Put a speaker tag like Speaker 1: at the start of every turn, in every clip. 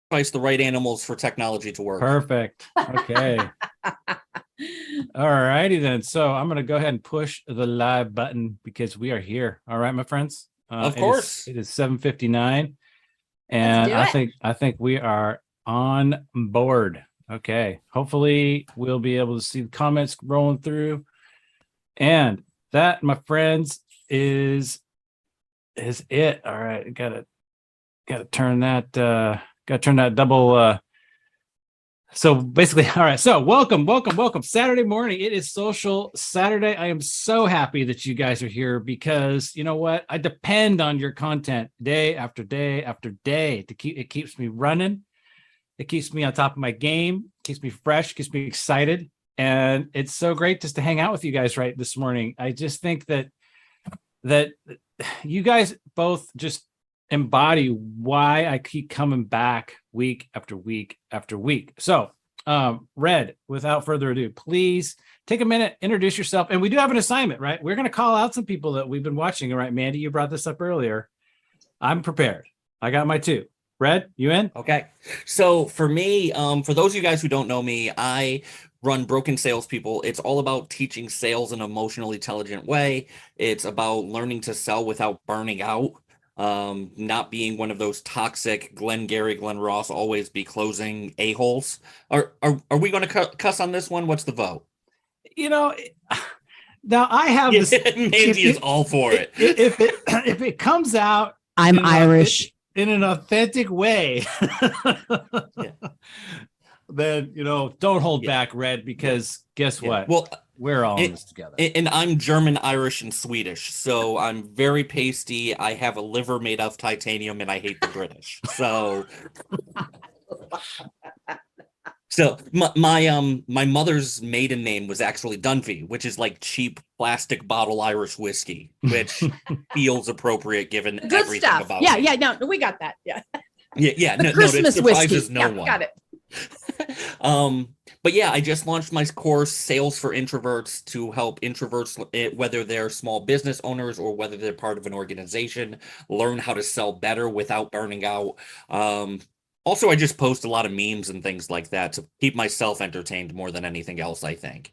Speaker 1: sacrifice the right animals for technology to work.
Speaker 2: Perfect. Okay. All righty then. So I'm going to go ahead and push the live button because we are here. All right, my friends.
Speaker 1: Of course.
Speaker 2: It is 7:59, and I think we are on board. Okay. Hopefully we'll be able to see the comments rolling through. And that, my friends, is it. All right. Gotta turn that double so basically, all right. So welcome. Saturday morning. It is Social Saturday. I am so happy that you guys are here because you know what? I depend on your content day after day after day to keeps me running. It keeps me on top of my game, keeps me fresh, keeps me excited. And it's so great just to hang out with you guys right this morning. I just think that you guys both just embody why I keep coming back week after week after week. So, Red, without further ado, please take a minute, introduce yourself. And we do have an assignment, right? We're going to call out some people that we've been watching. All right, Mandy, you brought this up earlier. I'm prepared. I got my two. Red, you in?
Speaker 1: Okay. So for me, for those of you guys who don't know me, I run Broken Salespeople. It's all about teaching sales in an emotionally intelligent way. It's about learning to sell without burning out. Not being one of those toxic Glenn Ross, always be closing a-holes. Are we going to cuss on this one? What's the vote?
Speaker 2: You know, now I have this.
Speaker 1: Mandy is all for it.
Speaker 2: If it comes out,
Speaker 3: I'm Irish.
Speaker 2: In an authentic way, then don't hold back, Red, because guess what?
Speaker 1: Well,
Speaker 2: we're all in this together.
Speaker 1: And I'm German, Irish, and Swedish, so I'm very pasty. I have a liver made of titanium, and I hate the British. So, my mother's maiden name was actually Dunphy, which is like cheap plastic bottle Irish whiskey, which feels appropriate given
Speaker 3: Good
Speaker 1: everything
Speaker 3: stuff.
Speaker 1: about
Speaker 3: Yeah,
Speaker 1: it.
Speaker 3: yeah, no, we got that. Yeah.
Speaker 1: Yeah.
Speaker 3: The
Speaker 1: No,
Speaker 3: Christmas
Speaker 1: it surprises
Speaker 3: whiskey.
Speaker 1: no one.
Speaker 3: Got it.
Speaker 1: But yeah, I just launched my course, Sales for Introverts, to help introverts, whether they're small business owners or whether they're part of an organization, learn how to sell better without burning out. Also, I just post a lot of memes and things like that to keep myself entertained more than anything else, I think.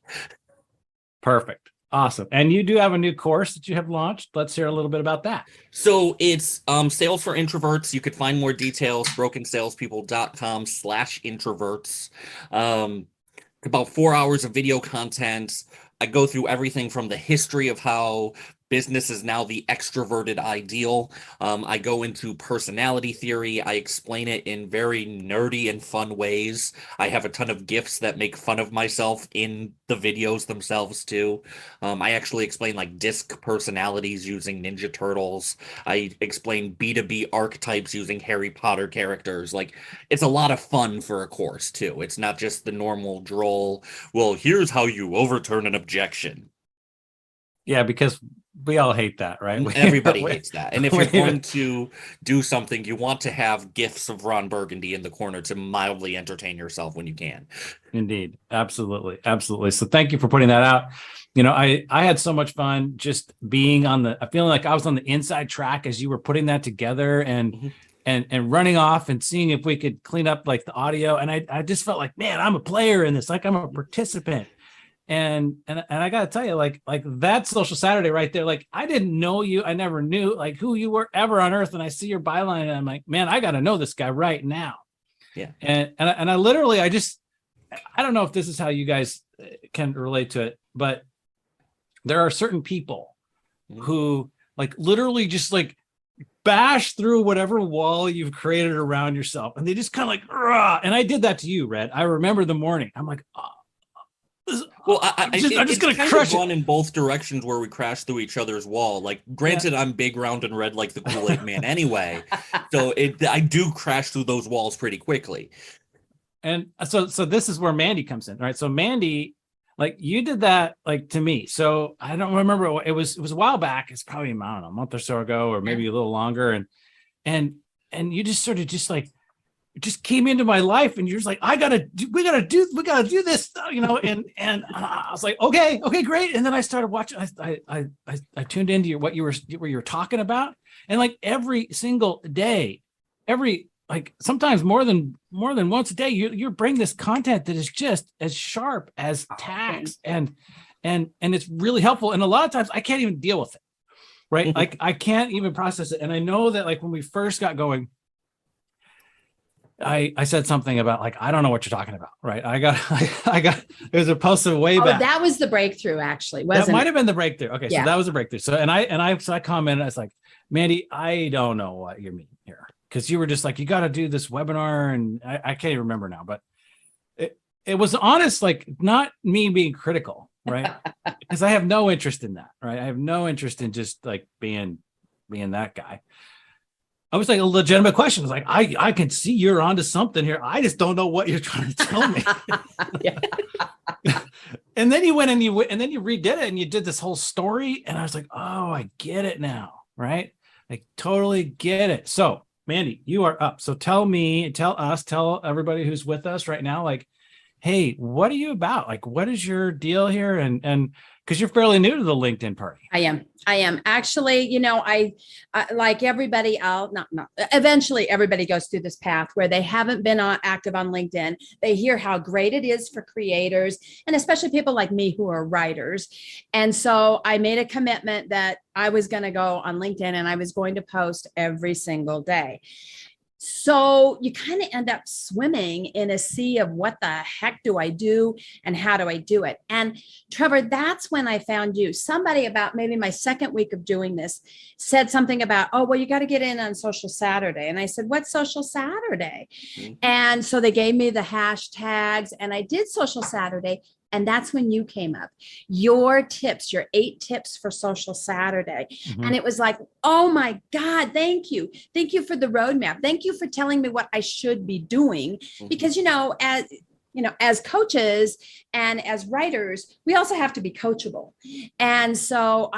Speaker 2: Perfect. Awesome. And you do have a new course that you have launched. Let's hear a little bit about that.
Speaker 1: So it's Sales for Introverts. You could find more details, brokensalespeople.com/introverts. About 4 hours of video content. I go through everything from the history of how business is now the extroverted ideal. I go into personality theory. I explain it in very nerdy and fun ways. I have a ton of GIFs that make fun of myself in the videos themselves too. I actually explain like disc personalities using Ninja Turtles. I explain B2B archetypes using Harry Potter characters. Like, it's a lot of fun for a course too. It's not just the normal droll, well, here's how you overturn an objection.
Speaker 2: Yeah, because we all hate that, right?
Speaker 1: Everybody hates that. And if you're going to do something, you want to have gifs of Ron Burgundy in the corner to mildly entertain yourself when you can.
Speaker 2: Indeed. Absolutely. So thank you for putting that out. I had so much fun just being I feeling like I was on the inside track as you were putting that together and running off and seeing if we could clean up like the audio. And I just felt like, man, I'm a player in this. Like, I'm a participant. And I gotta tell you, like that Social Saturday right there, like I didn't know you, I never knew like who you were ever on earth, and I see your byline and I'm like, man, I gotta know this guy right now.
Speaker 1: Yeah.
Speaker 2: And I literally, I don't know if this is how you guys can relate to it, but there are certain people who like literally just like bash through whatever wall you've created around yourself, and they just kind of like, rah! And I did that to you, Red. I remember the morning. I'm like, oh.
Speaker 1: Well, I'm just
Speaker 2: gonna crush it.
Speaker 1: Run in both directions where we crash through each other's wall. Like, granted, I'm big, round, and red like the Kool-Aid Man anyway, so I do crash through those walls pretty quickly.
Speaker 2: And so this is where Mandy comes in, right? So Mandy, like you did that like to me. So I don't remember. It was a while back. It's probably, I don't know, a month or so ago, or maybe a little longer. And you just sort of just like just came into my life, and you're just like, we gotta do this, and I was like, okay, great. And then I started watching. I tuned into what you were talking about, and like every single day, every like sometimes more than once a day, you bring this content that is just as sharp as tax, and it's really helpful. And a lot of times I can't even deal with it, right? Like I can't even process it. And I know that like when we first got going, I said something about like, I don't know what you're talking about, right? I got there's a post way back.
Speaker 3: That was the breakthrough, actually, wasn't
Speaker 2: that might
Speaker 3: it?
Speaker 2: have been the breakthrough. Okay,
Speaker 3: Yeah.
Speaker 2: so that was a breakthrough. So I commented, I was like, Mandy, I don't know what you mean here, because you were just like, you got to do this webinar, and I can't even remember now, but it was honest, like not me being critical, right? Because I have no interest in that, right? I have no interest in just like being that guy. I was like a legitimate question. I was like, I can see you're onto something here. I just don't know what you're trying to tell me. And then you went and you redid it and you did this whole story. And I was like, oh, I get it now. Right. I totally get it. So Mandy, you are up. So tell everybody who's with us right now, like, hey, what are you about? Like, what is your deal here? And because you're fairly new to the LinkedIn party.
Speaker 3: I am actually, I like everybody else, eventually everybody goes through this path where they haven't been active on LinkedIn. They hear how great it is for creators, and especially people like me who are writers. And so I made a commitment that I was going to go on LinkedIn and I was going to post every single day. So you kind of end up swimming in a sea of what the heck do I do and how do I do it? And Trevor, that's when I found you. Somebody about maybe my second week of doing this said something about, oh, well, you got to get in on Social Saturday. And I said, what's Social Saturday? Mm-hmm. And so they gave me the hashtags and I did Social Saturday. And that's when you came up, your 8 tips for Social Saturday. Mm-hmm. And it was like, oh my God, thank you. Thank you for the roadmap. Thank you for telling me what I should be doing. Mm-hmm. Because, as coaches and as writers, we also have to be coachable. And so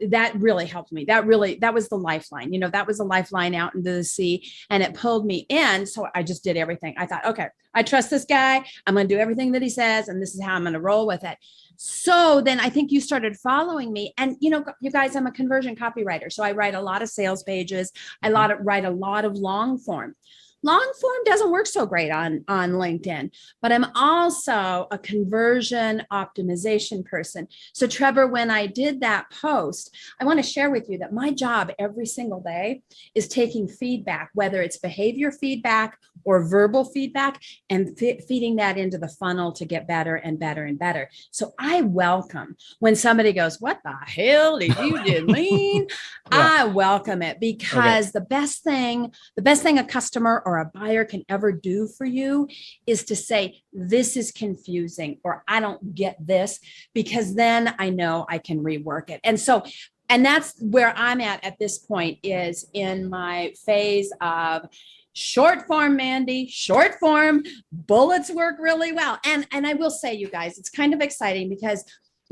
Speaker 3: that really helped me. That was the lifeline, that was a lifeline out into the sea, and it pulled me in. So I just did everything. I thought, okay, I trust this guy. I'm going to do everything that he says, and this is how I'm going to roll with it. So then I think you started following me, and you guys, I'm a conversion copywriter. So I write a lot of sales pages. I write a lot of long form. Long form doesn't work so great on LinkedIn, but I'm also a conversion optimization person. So Trevor, when I did that post, I want to share with you that my job every single day is taking feedback, whether it's behavior feedback or verbal feedback, and feeding that into the funnel to get better and better and better. So I welcome when somebody goes, what the hell did you just mean? Yeah. I welcome it, because the best thing a customer or a buyer can ever do for you is to say, this is confusing, or I don't get this, because then I know I can rework it. And that's where I'm at this point, is in my phase of short form, Mandy, short form. Bullets work really well. And I will say, you guys, it's kind of exciting because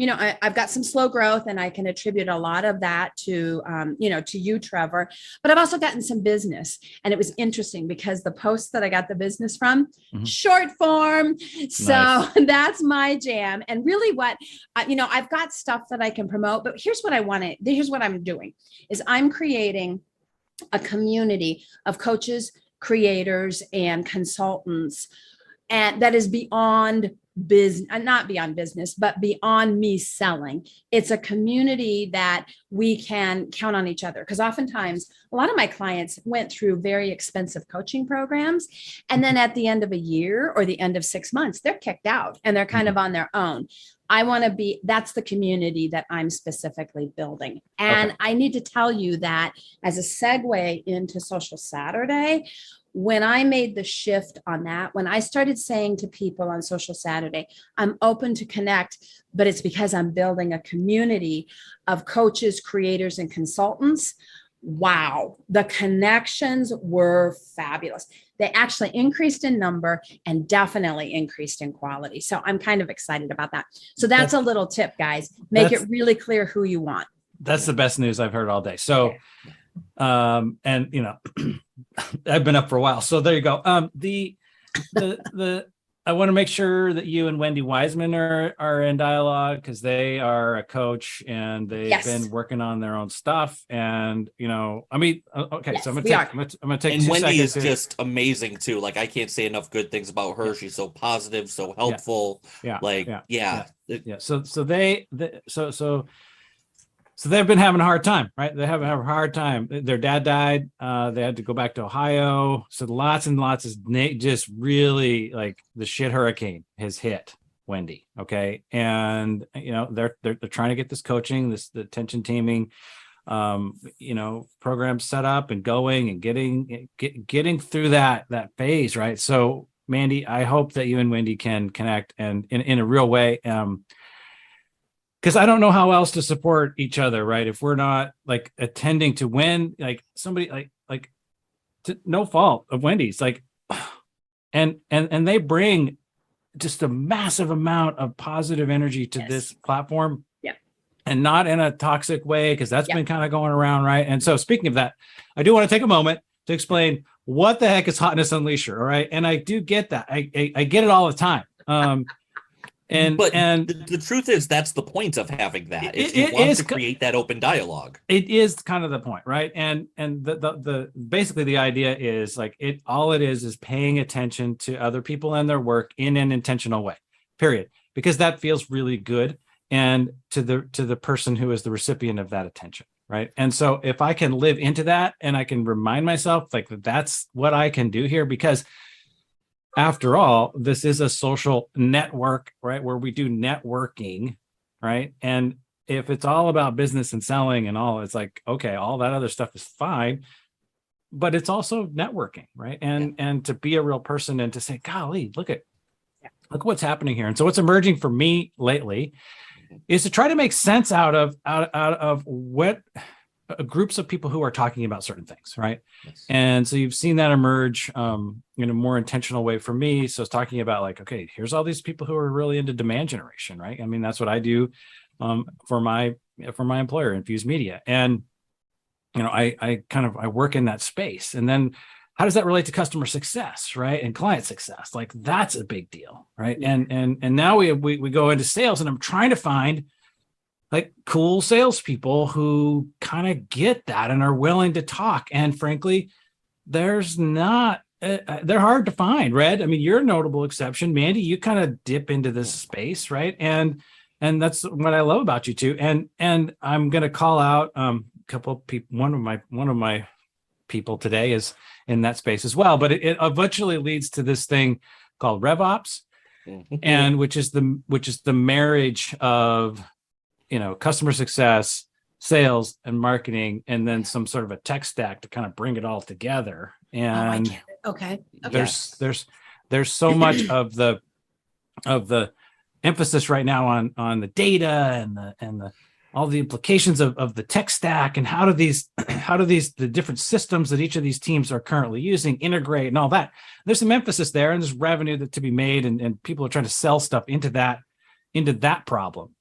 Speaker 3: I've got some slow growth, and I can attribute a lot of that to you, Trevor, but I've also gotten some business. And it was interesting because the posts that I got the business from, short form. So nice. That's my jam. And really I've got stuff that I can promote, but here's what I'm doing is I'm creating a community of coaches, creators, and consultants, and that is beyond business, not beyond business, but beyond me selling. It's a community that we can count on each other, because oftentimes a lot of my clients went through very expensive coaching programs, and then at the end of a year or the end of 6 months, they're kicked out and they're kind of on their own. That's the community that I'm specifically building. And I need to tell you that as a segue into Social Saturday, when I made the shift on that, when I started saying to people on Social Saturday, I'm open to connect, but it's because I'm building a community of coaches, creators, and consultants. Wow, the connections were fabulous. They actually increased in number and definitely increased in quality. So I'm kind of excited about that. So that's a little tip, guys. Make it really clear who you want.
Speaker 2: That's the best news I've heard all day. So, and I've been up for a while. So there you go. The I want to make sure that you and Wendy Wiseman are in dialogue, because they are a coach and they've been working on their own stuff. And I mean, okay, so I'm gonna take
Speaker 1: and
Speaker 2: 2
Speaker 1: Wendy
Speaker 2: seconds
Speaker 1: is
Speaker 2: here.
Speaker 1: just amazing too. Like I can't say enough good things about her. She's so positive, so helpful.
Speaker 2: Yeah. So they've been having a hard time, right? They have a hard time. Their dad died. They had to go back to Ohio. So lots and lots of just really like the shit hurricane has hit Wendy. Okay. And, they're trying to get this coaching, the attention teaming, program set up and going and getting through that phase. Right. So Mandy, I hope that you and Wendy can connect and in a real way. Because I don't know how else to support each other, right? If we're not like attending to when like somebody like to no fault of Wendy's, like, and they bring just a massive amount of positive energy to this platform.
Speaker 3: Yeah.
Speaker 2: And not in a toxic way, because that's been kind of going around, right? And so speaking of that, I do want to take a moment to explain what the heck is Hotness Unleasher, all right? And I do get that. I get it all the time. And
Speaker 1: the truth is that's the point of having that. You want to create that open dialogue.
Speaker 2: It is kind of the point, right? And the basically the idea is like all it is paying attention to other people and their work in an intentional way, period. Because that feels really good, and to the person who is the recipient of that attention, right? And so if I can live into that and I can remind myself like that's what I can do here, because after all, this is a social network, right? Where we do networking, right? And if it's all about business and selling and all, it's like, okay, all that other stuff is fine, but it's also networking, right? And to be a real person and to say, golly, look what's happening here. And so what's emerging for me lately is to try to make sense out of what groups of people who are talking about certain things, right? Yes. And so you've seen that emerge in a more intentional way for me. So it's talking about like, okay, here's all these people who are really into demand generation, right? I mean, that's what I do for my employer, Infuse Media. And I work in that space. And then how does that relate to customer success, right? And client success? Like that's a big deal, right? Yeah. And now we go into sales, and I'm trying to find like cool salespeople who kind of get that and are willing to talk. And frankly, there's not, they're hard to find, Red. I mean, you're a notable exception. Mandy, you kind of dip into this space, right? And that's what I love about you too. And I'm going to call out a couple of people. One of my people today is in that space as well, but it eventually leads to this thing called RevOps, and which is the marriage of customer success, sales, and marketing, and then some sort of a tech stack to kind of bring it all together. And
Speaker 3: I get it. Okay.
Speaker 2: There's so much of the emphasis right now on the data and the all the implications of the tech stack, and how do the different systems that each of these teams are currently using integrate and all that. There's some emphasis there, and there's revenue to be made, and people are trying to sell stuff into that problem.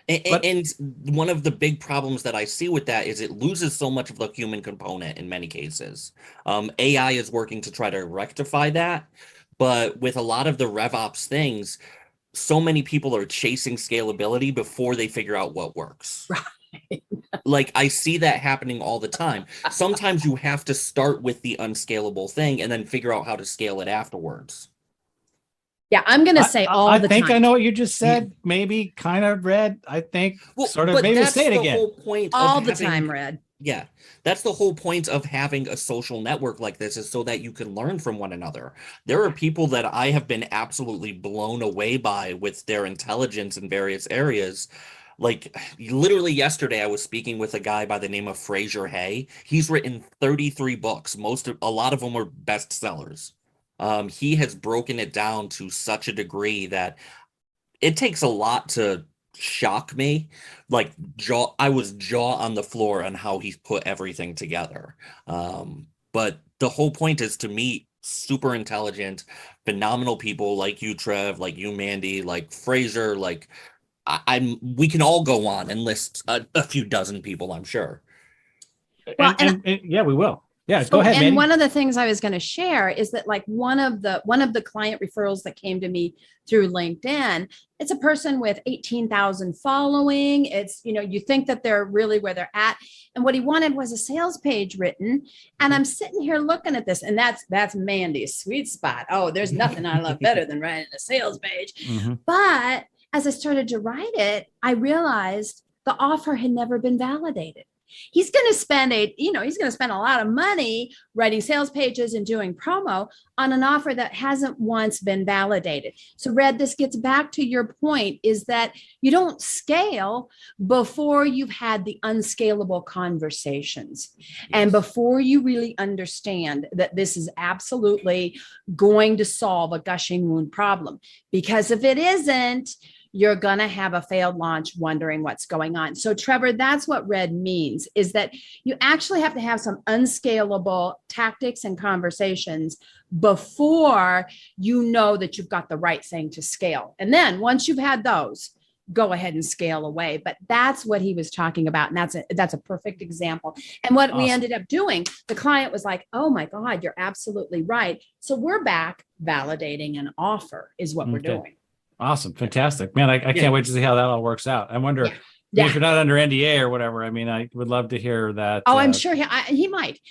Speaker 1: And one of the big problems that I see with that is it loses so much of the human component in many cases. AI is working to try to rectify that, but with a lot of the RevOps things, so many people are chasing scalability before they figure out what works. Right. Like I see that happening all the time. Sometimes you have to start with the unscalable thing and then figure out how to scale it afterwards.
Speaker 3: Yeah, I'm going to say all the time.
Speaker 2: I think I know what you just said. Maybe kind of, Red. I think maybe say it again.
Speaker 3: All the time, Red.
Speaker 1: Yeah, that's the whole point of having a social network like this, is so that you can learn from one another. There are people that I have been absolutely blown away by with their intelligence in various areas. Like literally yesterday, I was speaking with a guy by the name of Fraser Hay. He's written 33 books. A lot of them are bestsellers. He has broken it down to such a degree that it takes a lot to shock me. Like I was jaw on the floor on how he's put everything together. But the whole point is to meet super intelligent, phenomenal people like you, Trev, like you, Mandy, like Fraser, like we can all go on and list a few dozen people, I'm sure.
Speaker 2: Well, and yeah, we will. Yeah, go ahead,
Speaker 3: And
Speaker 2: Mandy.
Speaker 3: one of the things I was going to share is that like one of the client referrals that came to me through LinkedIn, it's a person with 18,000 following. It's, you think that they're really where they're at. And what he wanted was a sales page written. And I'm sitting here looking at this, and that's Mandy's sweet spot. Oh, there's nothing I love better than writing a sales page. But as I started to write it, I realized the offer had never been validated. He's going to spend a lot of money writing sales pages and doing promo on an offer that hasn't once been validated. So Red, this gets back to your point, is that you don't scale before you've had the unscalable conversations. Yes. And before you really understand that this is absolutely going to solve a gushing wound problem. Because if it isn't, you're going to have a failed launch wondering what's going on. So Trevor, that's what Red means, is that you actually have to have some unscalable tactics and conversations before you know that you've got the right thing to scale. And then once you've had those, go ahead and scale away. But that's what he was talking about. And that's a perfect example. And what we ended up doing, the client was like, oh my God, you're absolutely right. So we're back validating an offer is what we're doing.
Speaker 2: Awesome. Fantastic, man. I can't wait to see how that all works out. I wonder if you're not under NDA or whatever. I mean, I would love to hear that.
Speaker 3: Oh, I'm sure he might,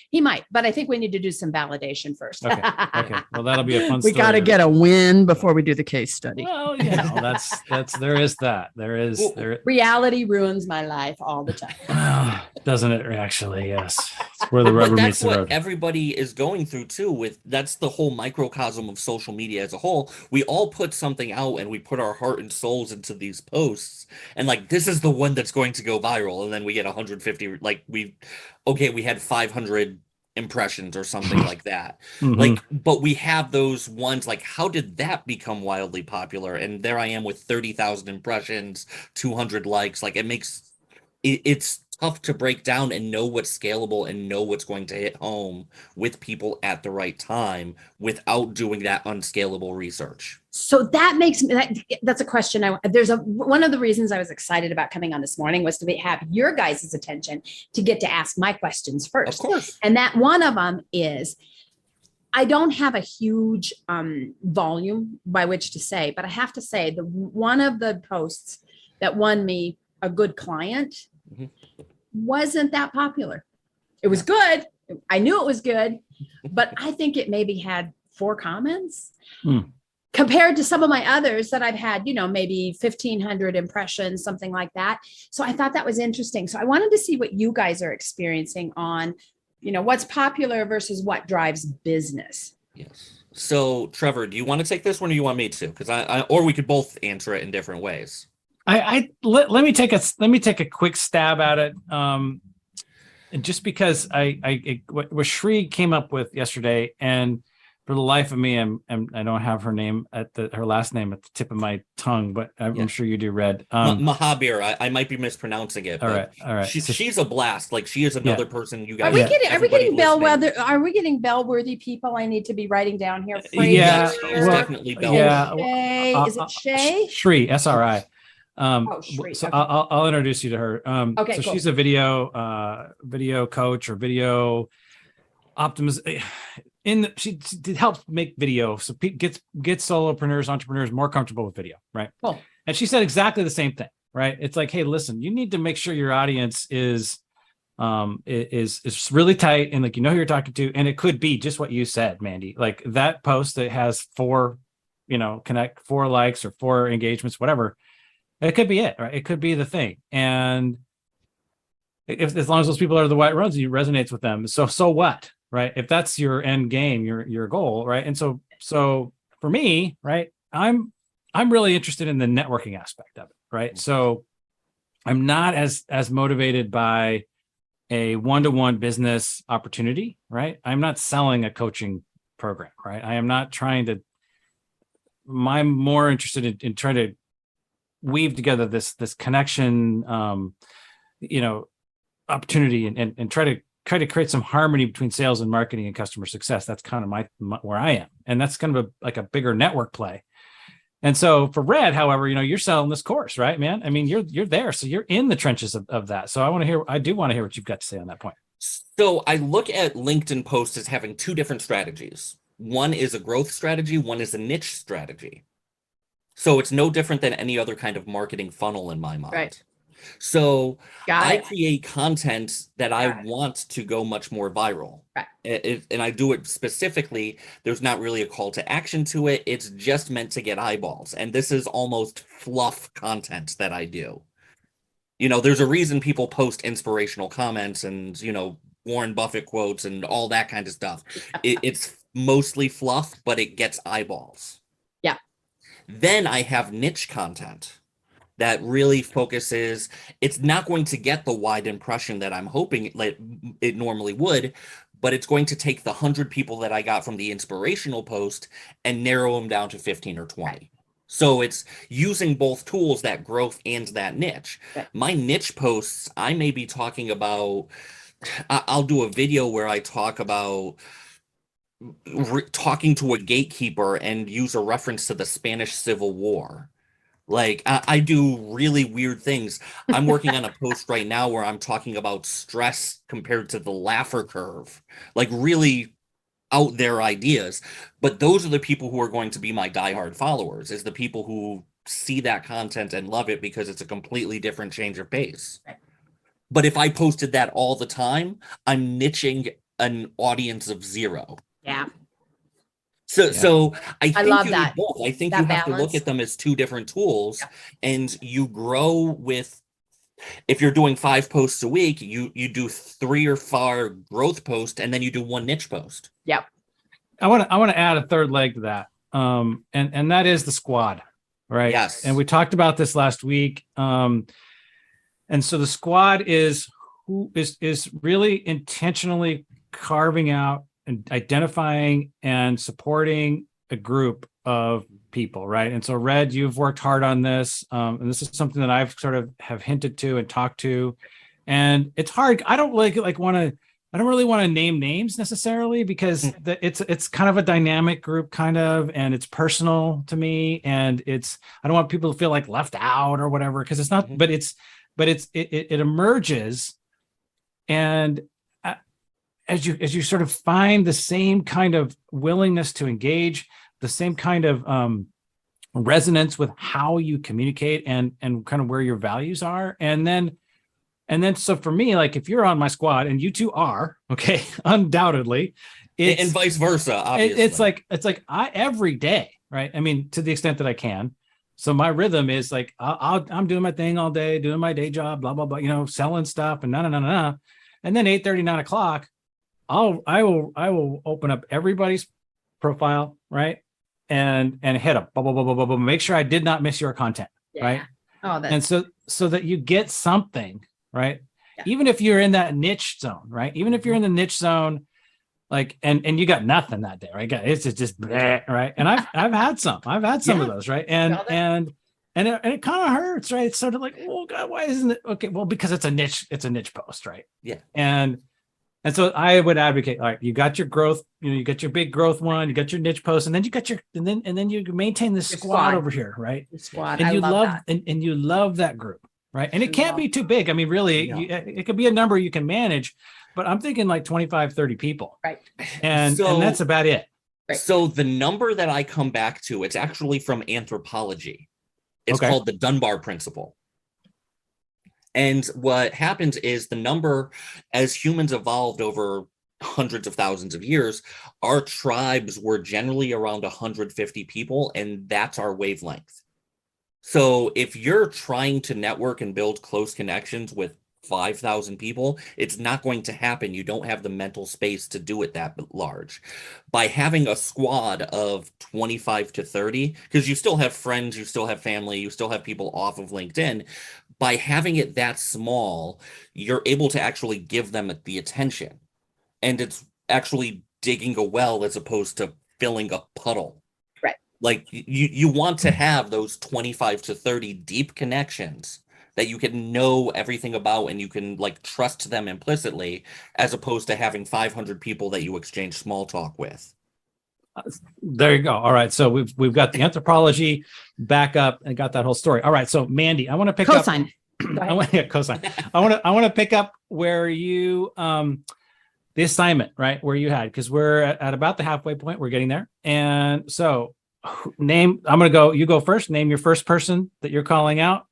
Speaker 3: but I think we need to do some validation first.
Speaker 2: Okay. Well, that'll be a fun story.
Speaker 4: We got to get a win before we do the case study.
Speaker 2: Well, there is that. There
Speaker 3: reality ruins my life all the time.
Speaker 2: Well, doesn't it actually? Yes. It's where the rubber meets the road.
Speaker 1: That's what everybody is going through too. That's the whole microcosm of social media as a whole. We all put something out and we put our heart and souls into these posts, and like, this is the one that's going to go viral, and then we get 150, we had 500 impressions or something like that. But we have those ones like, how did that become wildly popular? And there I am with 30,000 impressions, 200 likes. Like, it's tough to break down and know what's scalable and know what's going to hit home with people at the right time without doing that unscalable research.
Speaker 3: So that makes me, that's a question. One of the reasons I was excited about coming on this morning was to have your guys' attention to get to ask my questions first.
Speaker 1: Of course.
Speaker 3: And that one of them is, I don't have a huge volume by which to say, but I have to say one of the posts that won me a good client wasn't that popular. It was good. I knew it was good, but I think it maybe had 4 comments compared to some of my others that I've had, maybe 1,500 impressions, something like that. So I thought that was interesting. So I wanted to see what you guys are experiencing on, what's popular versus what drives business.
Speaker 1: Yes. So Trevor, do you want to take this one or you want me to? Because or we could both answer it in different ways.
Speaker 2: Let me take a quick stab at it. And just because what Shri came up with yesterday, and for the life of me, I don't have her last name at the tip of my tongue, but I'm sure you do, Red.
Speaker 1: Mahabir. I might be mispronouncing it.
Speaker 2: All right.
Speaker 1: She's a blast. Like, she is another person you guys.
Speaker 3: Are we getting bellwether? Are we getting bellworthy people? I need to be writing down here.
Speaker 1: Definitely bellworthy.
Speaker 3: Is it Shay?
Speaker 2: Shri, SRI.
Speaker 3: Shri.
Speaker 2: So okay. I'll introduce you to her.
Speaker 3: Okay,
Speaker 2: so cool. She's a video coach or video optimist. She helps make video, so gets solopreneurs, entrepreneurs more comfortable with video, right?
Speaker 3: Cool.
Speaker 2: And she said exactly the same thing, right? It's like, hey, listen, you need to make sure your audience is really tight and like, who you're talking to, and it could be just what you said, Mandy. Like that post that has 4 likes or 4 engagements, whatever. It could be it, right? It could be the thing. And as long as those people are the right ones, it resonates with them. So what, right? If that's your end game, your goal, right? And so for me, right, I'm really interested in the networking aspect of it, right? So I'm not as motivated by a one-to-one business opportunity, right? I'm not selling a coaching program, right? I am not trying to. I'm more interested in trying to weave together this connection, opportunity, and try to create some harmony between sales and marketing and customer success. That's kind of my where I am, and that's kind of a bigger network play. And so for Red, however, you're selling this course, right, man? I mean, you're there, so you're in the trenches of that. So I do want to hear what you've got to say on that point.
Speaker 1: So I look at LinkedIn posts as having two different strategies. One is a growth strategy, one is a niche strategy. So it's no different than any other kind of marketing funnel in my mind.
Speaker 3: Right.
Speaker 1: So
Speaker 3: Got
Speaker 1: I
Speaker 3: it.
Speaker 1: create content that I
Speaker 3: Got it.
Speaker 1: want to go much more viral.
Speaker 3: Right.
Speaker 1: And I do it specifically. There's not really a call to action to it. It's just meant to get eyeballs. And this is almost fluff content that I do. There's a reason people post inspirational comments and, Warren Buffett quotes and all that kind of stuff. It's mostly fluff, but it gets eyeballs.
Speaker 3: Yeah.
Speaker 1: Then I have niche content that really focuses. It's not going to get the wide impression that I'm hoping it normally would, but it's going to take the 100 people that I got from the inspirational post and narrow them down to 15 or 20. So it's using both tools, that growth and that niche.
Speaker 3: Right.
Speaker 1: My niche posts, I may be talking about, I'll do a video where I talk about talking to a gatekeeper and use a reference to the Spanish Civil War. Like, I do really weird things. I'm working on a post right now where I'm talking about stress compared to the Laffer curve, like really out there ideas. But those are the people who are going to be my diehard followers, is the people who see that content and love it because it's a completely different change of pace.
Speaker 3: Right.
Speaker 1: But if I posted that all the time, I'm niching an audience of 0.
Speaker 3: Yeah.
Speaker 1: So I think
Speaker 3: love
Speaker 1: you
Speaker 3: that.
Speaker 1: need both. I think
Speaker 3: That
Speaker 1: you have to look
Speaker 3: balance.
Speaker 1: at them as two different tools,
Speaker 3: Yeah.
Speaker 1: and you grow with. If you're doing 5 posts a week, you do 3 or 4 growth posts, and then you do 1 niche post.
Speaker 3: Yep.
Speaker 2: I want to add a third leg to that. And that is the squad, right?
Speaker 1: Yes.
Speaker 2: And we talked about this last week. And so the squad is who is really intentionally carving out and identifying and supporting a group of people, right? And so Red, you've worked hard on this. And this is something that I've sort of have hinted to and talked to. And it's hard. I don't really want to name names necessarily, because it's kind of a dynamic group kind of, and it's personal to me. And I don't want people to feel like left out or whatever, because it's not, but it emerges. And as you sort of find the same kind of willingness to engage, the same kind of resonance with how you communicate and kind of where your values are. And then so for me, like, if you're on my squad and you two are, okay, undoudedly,
Speaker 1: And vice versa, obviously.
Speaker 2: It's like I every day, right? I mean, to the extent that I can. So my rhythm is like, I'm doing my thing all day, doing my day job, blah, blah, blah, selling stuff and no. And then 8:30, 9 o'clock, I will open up everybody's profile, right? And hit them, blah, blah, blah, blah, blah, blah, make sure I did not miss your content, right?
Speaker 3: Oh,
Speaker 2: And so that you get something, right?
Speaker 3: Yeah.
Speaker 2: Even if you're in that niche zone, right? Even if you're in the niche zone, like, and you got nothing that day, right? It's just bleh, right? And I've had some of those, right? And it kind of hurts, right? It's sort of like, oh God, why isn't it okay? Well, because it's a niche post, right?
Speaker 1: Yeah.
Speaker 2: And so I would advocate, all right, you got your growth, you got your big growth one, you got your niche post, and then you got and then you maintain this squad over here, right?
Speaker 3: The squad.
Speaker 2: And
Speaker 3: I
Speaker 2: you
Speaker 3: love
Speaker 2: that.
Speaker 3: that.
Speaker 2: And you love that group, right? And it can't be too big. I mean, really,
Speaker 1: No.
Speaker 2: it could be a number you can manage, but I'm thinking like 25, 30 people.
Speaker 3: Right.
Speaker 2: And that's about it.
Speaker 3: Right.
Speaker 1: So the number that I come back to, it's actually from anthropology. It's
Speaker 2: Okay.
Speaker 1: called the Dunbar principle. And what happens is the number, as humans evolved over hundreds of thousands of years, our tribes were generally around 150 people, and that's our wavelength. So if you're trying to network and build close connections with 5,000 people, it's not going to happen. You don't have the mental space to do it that large. By having a squad of 25 to 30, because you still have friends, you still have family, you still have people off of LinkedIn, by having it that small, you're able to actually give them the attention. And it's actually digging a well as opposed to filling a puddle.
Speaker 3: Right.
Speaker 1: Like you want to have those 25 to 30 deep connections that you can know everything about and you can like trust them implicitly, as opposed to having 500 people that you exchange small talk with.
Speaker 2: There you go. All right. So we've got the anthropology back up and got that whole story. All right. So Mandy, I want to pick up.
Speaker 4: Cosine.
Speaker 2: I want to cosign. I want to pick up where you the assignment, right? Where you had, because we're at about the halfway point. We're getting there. And so I'm going to go, you go first, name your first person that you're calling out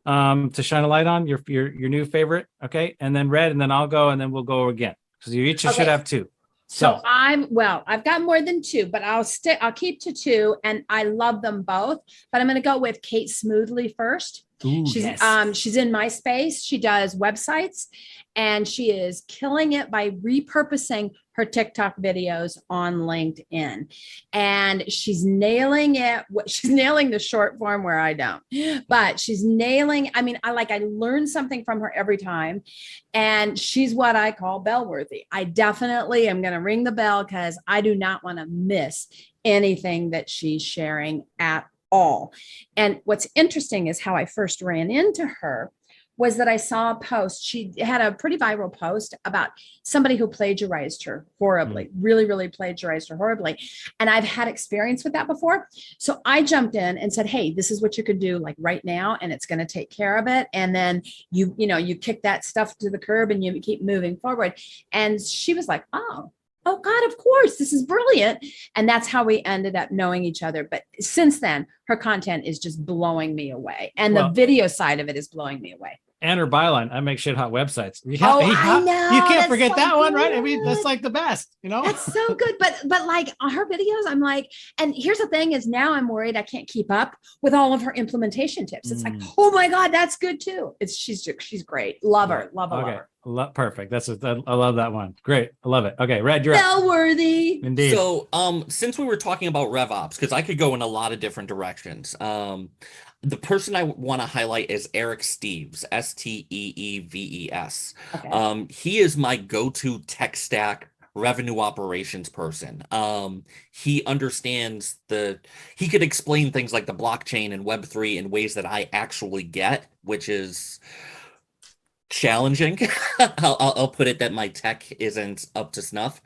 Speaker 2: to shine a light on, your new favorite. Okay. And then Red, and then I'll go, and then we'll go again. Because you each should have two.
Speaker 3: So I've got more than two, but I'll keep to two, and I love them both, but I'm going to go with Kate Smoothly first.
Speaker 2: Ooh,
Speaker 3: She's
Speaker 2: yes.
Speaker 3: she's in MySpace. She does websites, and she is killing it by repurposing her TikTok videos on LinkedIn. And she's nailing it. She's nailing the short form where I don't, but she's nailing. I mean, I learn something from her every time. And she's what I call bell-worthy. I definitely am going to ring the bell because I do not want to miss anything that she's sharing at all. And what's interesting is how I first ran into her was that I saw a post. She had a pretty viral post about somebody who plagiarized her horribly, really, really plagiarized her horribly. And I've had experience with that before. So I jumped in and said, hey, this is what you could do like right now, and it's going to take care of it. And then you kick that stuff to the curb and you keep moving forward. And she was like, oh God, of course, this is brilliant. And that's how we ended up knowing each other. But since then, her content is just blowing me away. And the video side of it is blowing me away.
Speaker 2: And her byline, I make shit hot websites.
Speaker 3: I know.
Speaker 2: You can't forget that one, right? I mean, that's like the best, That's
Speaker 3: so good. But like on her videos, I'm like, and here's the thing is now I'm worried I can't keep up with all of her implementation tips. It's like, oh my God, that's good too. She's great. Love her. Love her.
Speaker 2: Perfect. I love that one. Great. I love it. Okay, Red, you're
Speaker 3: bell-worthy.
Speaker 2: Indeed.
Speaker 1: So, since we were talking about RevOps, because I could go in a lot of different directions. The person I want to highlight is Eric Steeves, Steeves.
Speaker 3: Okay.
Speaker 1: He is my go-to tech stack revenue operations person. He understands he could explain things like the blockchain and Web3 in ways that I actually get, which is challenging. I'll put it that my tech isn't up to snuff.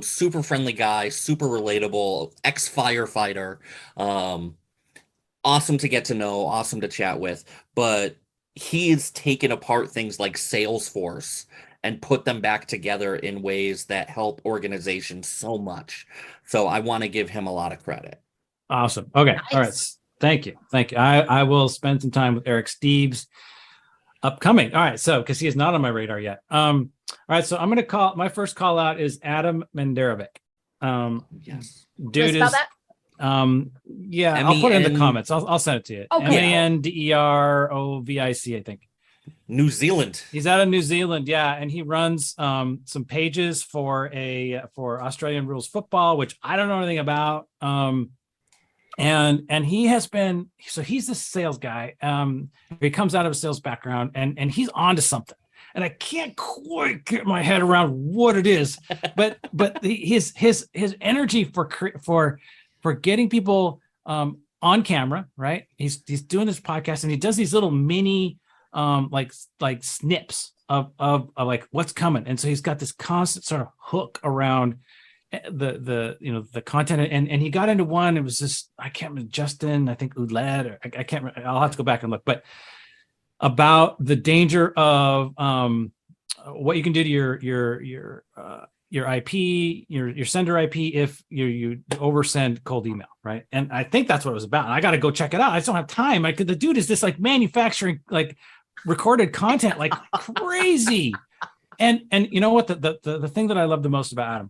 Speaker 1: Super friendly guy, super relatable, ex-firefighter. Awesome to get to know, awesome to chat with, but he's taken apart things like Salesforce and put them back together in ways that help organizations so much. So I want to give him a lot of credit.
Speaker 2: Awesome. Okay.
Speaker 3: Nice.
Speaker 2: All right. Thank you. I will spend some time with Eric Steeves upcoming. All right. So, because he is not on my radar yet. All right. So I'm going to my first call out is Adem Manderovic.
Speaker 1: Yes.
Speaker 2: Dude is that? Yeah, I'll put it in the comments. I'll send it to you.
Speaker 3: Okay.
Speaker 2: Manderovic, I think.
Speaker 1: New Zealand.
Speaker 2: He's out of New Zealand, yeah, and he runs some pages for Australian rules football, which I don't know anything about. And he has been, so he's the sales guy. He comes out of a sales background, and he's onto something. And I can't quite get my head around what it is, but his energy for getting people on camera, right? He's doing this podcast, and he does these little mini like snips of like what's coming. And so he's got this constant sort of hook around the content. And he got into one, it was just, I can't remember, Justin, I think Udled, or I can't remember, I'll have to go back and look, but about the danger of what you can do to your IP, your sender IP if you oversend cold email, right? And I think that's what it was about. And I got to go check it out. I just don't have time. The dude is this like manufacturing like recorded content like crazy. And you know what? The thing that I love the most about Adem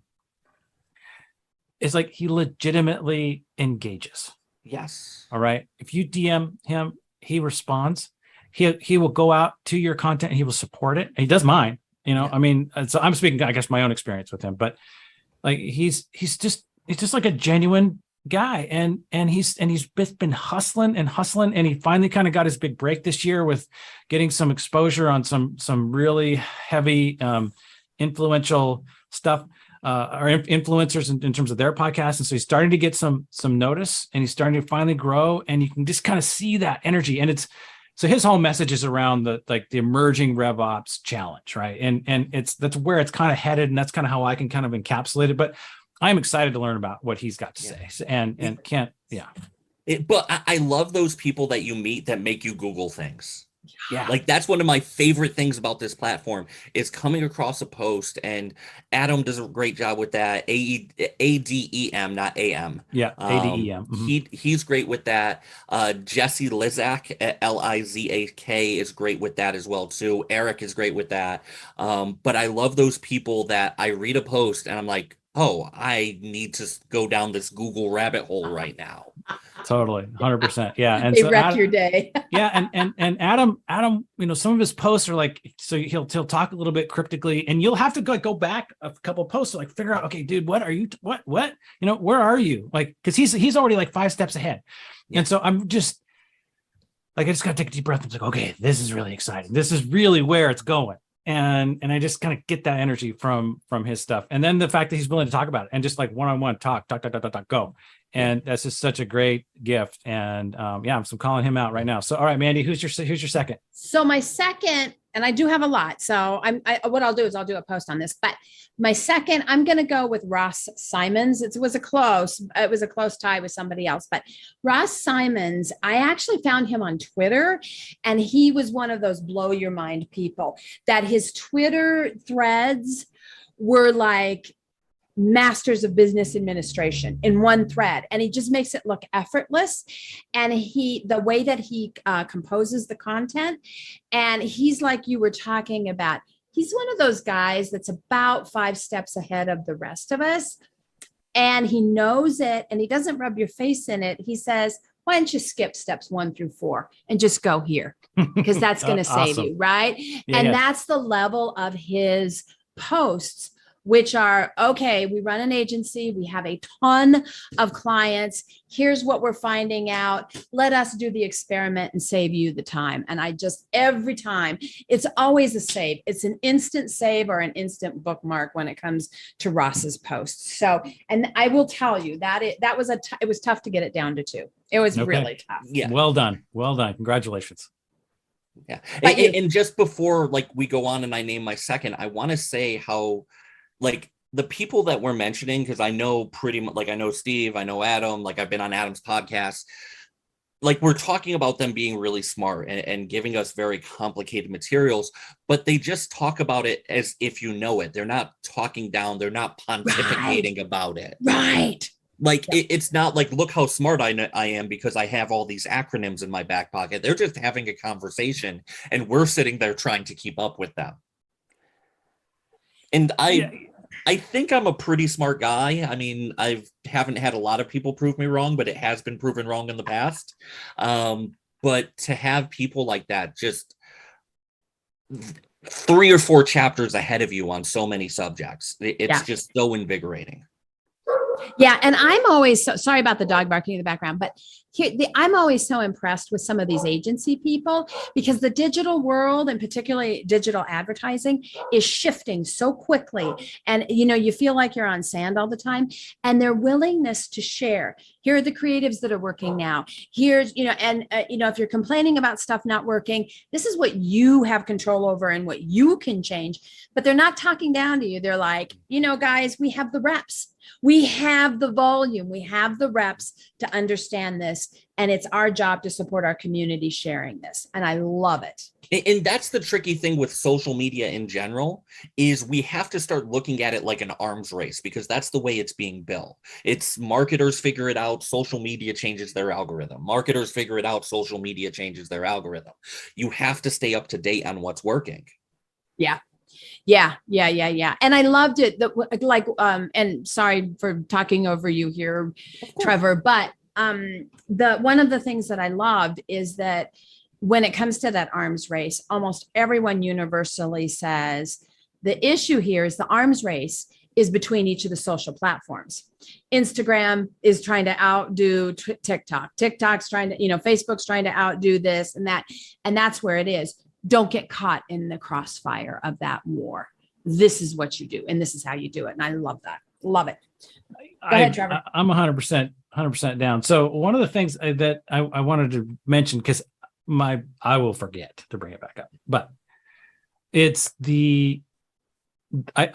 Speaker 2: is like he legitimately engages.
Speaker 1: Yes.
Speaker 2: All right. If you DM him, he responds. He will go out to your content and he will support it. And he does mine. Yeah. I mean, so I'm speaking, I guess, my own experience with him, but like he's just like a genuine guy, and he's been hustling, and he finally kind of got his big break this year with getting some exposure on some really heavy, influential stuff, or influencers in terms of their podcast, and so he's starting to get some notice, and he's starting to finally grow, and you can just kind of see that energy, and it's. So his whole message is around the emerging RevOps challenge, right? And that's where it's kind of headed, and that's kind of how I can kind of encapsulate it. But I'm excited to learn about what he's got to say.
Speaker 1: But I love those people that you meet that make you Google things.
Speaker 2: Yeah.
Speaker 1: Like that's one of my favorite things about this platform is coming across a post, and Adam does a great job with that. ADEM, not AM.
Speaker 2: Yeah. ADEM.
Speaker 1: He's great with that. Jesse Lizak at Lizak is great with that as well too. Eric is great with that. But I love those people that I read a post and I'm like, oh, I need to go down this Google rabbit hole right now.
Speaker 2: Totally. 100%. Yeah. And
Speaker 3: They
Speaker 2: so
Speaker 3: wreck your day.
Speaker 2: yeah. And Adam, some of his posts are like, so he'll talk a little bit cryptically, and you'll have to go back a couple of posts to like figure out, okay, dude, what are you, what, where are you? Like, cause he's already like 5 steps ahead.
Speaker 1: Yeah.
Speaker 2: And so I'm just like, I just got to take a deep breath. I'm like, okay, this is really exciting. This is really where it's going. And I just kind of get that energy from his stuff. And then the fact that he's willing to talk about it and just like one-on-one talk, go. And that's just such a great gift. And I'm calling him out right now. So, all right, Mandy, who's your second?
Speaker 3: So my second, and I do have a lot. So what I'll do is I'll do a post on this, but my second, I'm going to go with Ross Simmonds. It was a close tie with somebody else, but Ross Simmonds, I actually found him on Twitter, and he was one of those blow your mind people that his Twitter threads were like masters of business administration in one thread, and he just makes it look effortless, and the way that he composes the content, and he's like you were talking about, he's one of those guys that's about 5 steps ahead of the rest of us, and he knows it, and he doesn't rub your face in it. He says, why don't you skip steps 1 through 4 and just go here, because that's going to save
Speaker 2: Awesome.
Speaker 3: you, right?
Speaker 2: Yeah,
Speaker 3: and
Speaker 2: yeah.
Speaker 3: That's the level of his posts, which are, okay, we run an agency, we have a ton of clients, here's what we're finding out, let us do the experiment and save you the time. And I just, every time, it's always a save. It's an instant save or an instant bookmark when it comes to Ross's posts. So, and I will tell you that it was tough to get it down to 2. It was really tough.
Speaker 1: Yeah.
Speaker 2: Well done. Congratulations.
Speaker 1: Yeah.
Speaker 3: But
Speaker 1: And just before like we go on and I name my second, I want to say how like the people that we're mentioning, because I know pretty much, like I know Steve, I know Adam, like I've been on Adam's podcast, like we're talking about them being really smart and giving us very complicated materials, but they just talk about it as if you know it. They're not talking down, they're not pontificating about it.
Speaker 3: Right.
Speaker 1: Like it's not like, look how smart I am because I have all these acronyms in my back pocket. They're just having a conversation and we're sitting there trying to keep up with them. And I think I'm a pretty smart guy. I mean, I haven't had a lot of people prove me wrong, but it has been proven wrong in the past. But to have people like that, just 3 or 4 chapters ahead of you on so many subjects, it's just so invigorating.
Speaker 3: Yeah. And I'm always sorry about the dog barking in the background, but I'm always so impressed with some of these agency people, because the digital world, and particularly digital advertising, is shifting so quickly. And, you feel like you're on sand all the time, and their willingness to share. Here are the creatives that are working now. Here's, if you're complaining about stuff not working, this is what you have control over and what you can change. But they're not talking down to you. They're like, guys, we have the reps. We have the volume, we have the reps to understand this, and it's our job to support our community sharing this. And I love it.
Speaker 1: And that's the tricky thing with social media in general, is we have to start looking at it like an arms race, because that's the way it's being built. It's marketers figure it out, social media changes their algorithm. Marketers figure it out, social media changes their algorithm. You have to stay up to date on what's working.
Speaker 3: Yeah. And I loved it. And sorry for talking over you here, Trevor, but one of the things that I loved is that when it comes to that arms race, almost everyone universally says the issue here is the arms race is between each of the social platforms. Instagram is trying to outdo TikTok. TikTok's trying to, Facebook's trying to outdo this and that, and that's where it is. Don't get caught in the crossfire of that war. This is what you do, and this is how you do it. And I love that. Love it. Go ahead, Trevor.
Speaker 2: I'm 100% down. So one of the things that I wanted to mention, because I will forget to bring it back up, but it's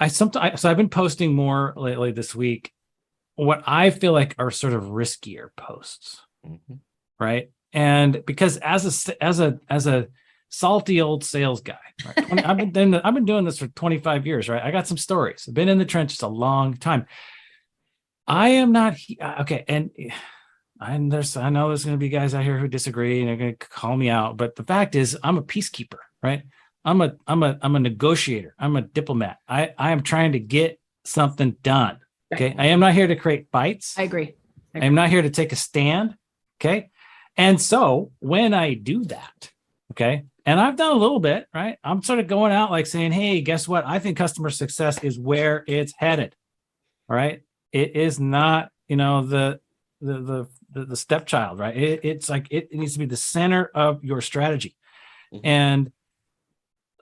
Speaker 2: so I've been posting more lately this week, what I feel like are sort of riskier posts, right? And because as a salty old sales guy. Right? I've been doing this for 25 years, right? I got some stories. I've been in the trenches a long time. I am not okay, and I know there's going to be guys out here who disagree and they're going to call me out, but the fact is, I'm a peacekeeper, right? I'm a negotiator. I'm a diplomat. I am trying to get something done. Okay, I am not here to create fights.
Speaker 3: I agree.
Speaker 2: I am not here to take a stand. Okay, and so when I do that, okay, and I've done a little bit, right? I'm sort of going out like saying, hey, guess what? I think customer success is where it's headed. All right, it is not, the stepchild, right? It's like it needs to be the center of your strategy.
Speaker 1: Mhm.
Speaker 2: And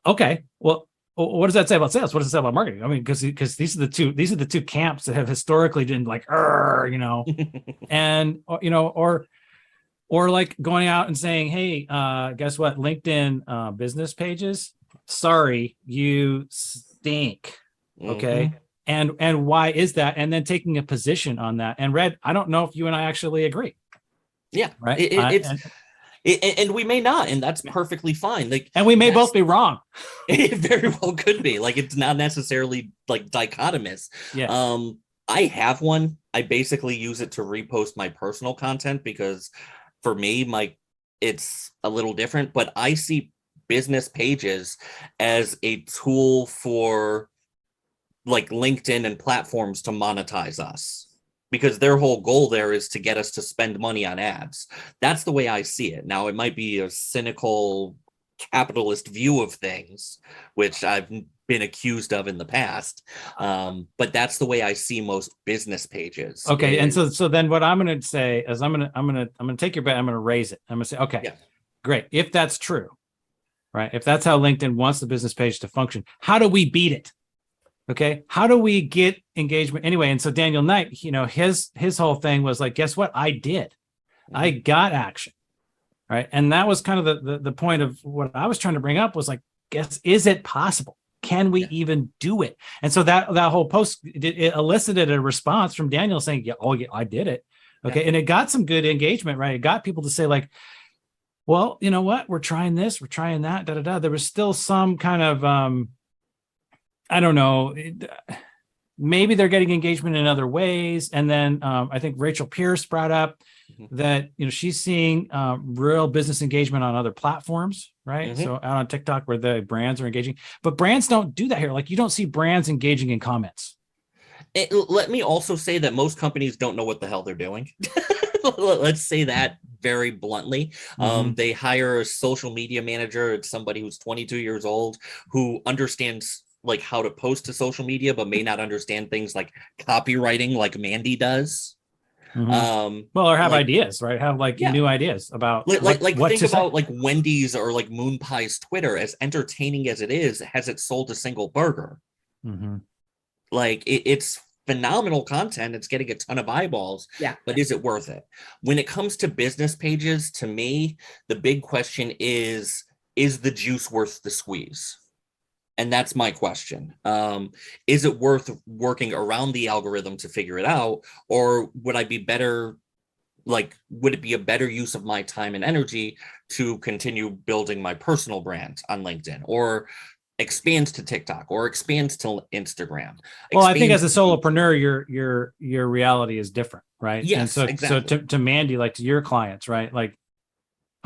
Speaker 2: okay, well, what does that say about sales? What does it say about marketing? I mean, because these are the two camps that have historically been like, and or like going out and saying, hey, guess what? LinkedIn business pages, sorry, you stink. Okay.
Speaker 1: Mhm.
Speaker 2: And why is that? And then taking a position on that. And Red, I don't know if you and I actually agree.
Speaker 1: Yeah,
Speaker 2: Right.
Speaker 1: and we may not, and that's perfectly fine. Like,
Speaker 2: and we may both be wrong.
Speaker 1: It very well could be. Like, it's not necessarily like dichotomous.
Speaker 2: Yeah.
Speaker 1: I have one. I basically use it to repost my personal content because for me, it's a little different, but I see business pages as a tool for like LinkedIn and platforms to monetize us, because their whole goal there is to get us to spend money on ads. That's the way I see it. Now, it might be a cynical capitalist view of things, which I've been accused of in the past. But that's the way I see most business pages.
Speaker 2: Okay. And so then what I'm going to say is I'm going to take your bet. I'm going to raise it. I'm going to say, okay,
Speaker 1: Yeah.
Speaker 2: Great. If that's true, right? If that's how LinkedIn wants the business page to function, how do we beat it? Okay. How do we get engagement anyway? And so Daniel Knight, his whole thing was like, guess what? I got action. Right. And that was kind of the point of what I was trying to bring up was like, is it possible? Can we even do it? And so that whole post, it elicited a response from Daniel saying, yeah, I did it. Okay. Yeah. And it got some good engagement, right? It got people to say like, well, you know what? We're trying this, we're trying that, There was still some kind of, I don't know, maybe they're getting engagement in other ways. And then I think Rachel Pierce brought up that, she's seeing real business engagement on other platforms, right? So out on TikTok where the brands are engaging, but brands don't do that here. Like you don't see brands engaging in comments.
Speaker 1: Let me also say that most companies don't know what the hell they're doing. Let's say that very bluntly. They hire a social media manager. It's somebody who's 22 years old who understands like how to post to social media, but may not understand things like copywriting like Mandy does.
Speaker 2: Or have ideas, right? Have new ideas about
Speaker 1: what think
Speaker 2: to
Speaker 1: about
Speaker 2: say.
Speaker 1: Like Wendy's or like Moon Pie's Twitter. As entertaining as it is, has it sold a single burger? Like it's phenomenal content. It's getting a ton of eyeballs.
Speaker 3: Yeah.
Speaker 1: But is it worth it? When it comes to business pages, to me, the big question is the juice worth the squeeze? And that's my question. Is it worth working around the algorithm to figure it out? Or would I be better? Like, would it be a better use of my time and energy to continue building my personal brand on LinkedIn, or expand to TikTok, or expand to Instagram?
Speaker 2: Well, I think as a solopreneur, your reality is different, right?
Speaker 1: Yes,
Speaker 2: and so
Speaker 1: exactly.
Speaker 2: So to Mandy, like to your clients, right? Like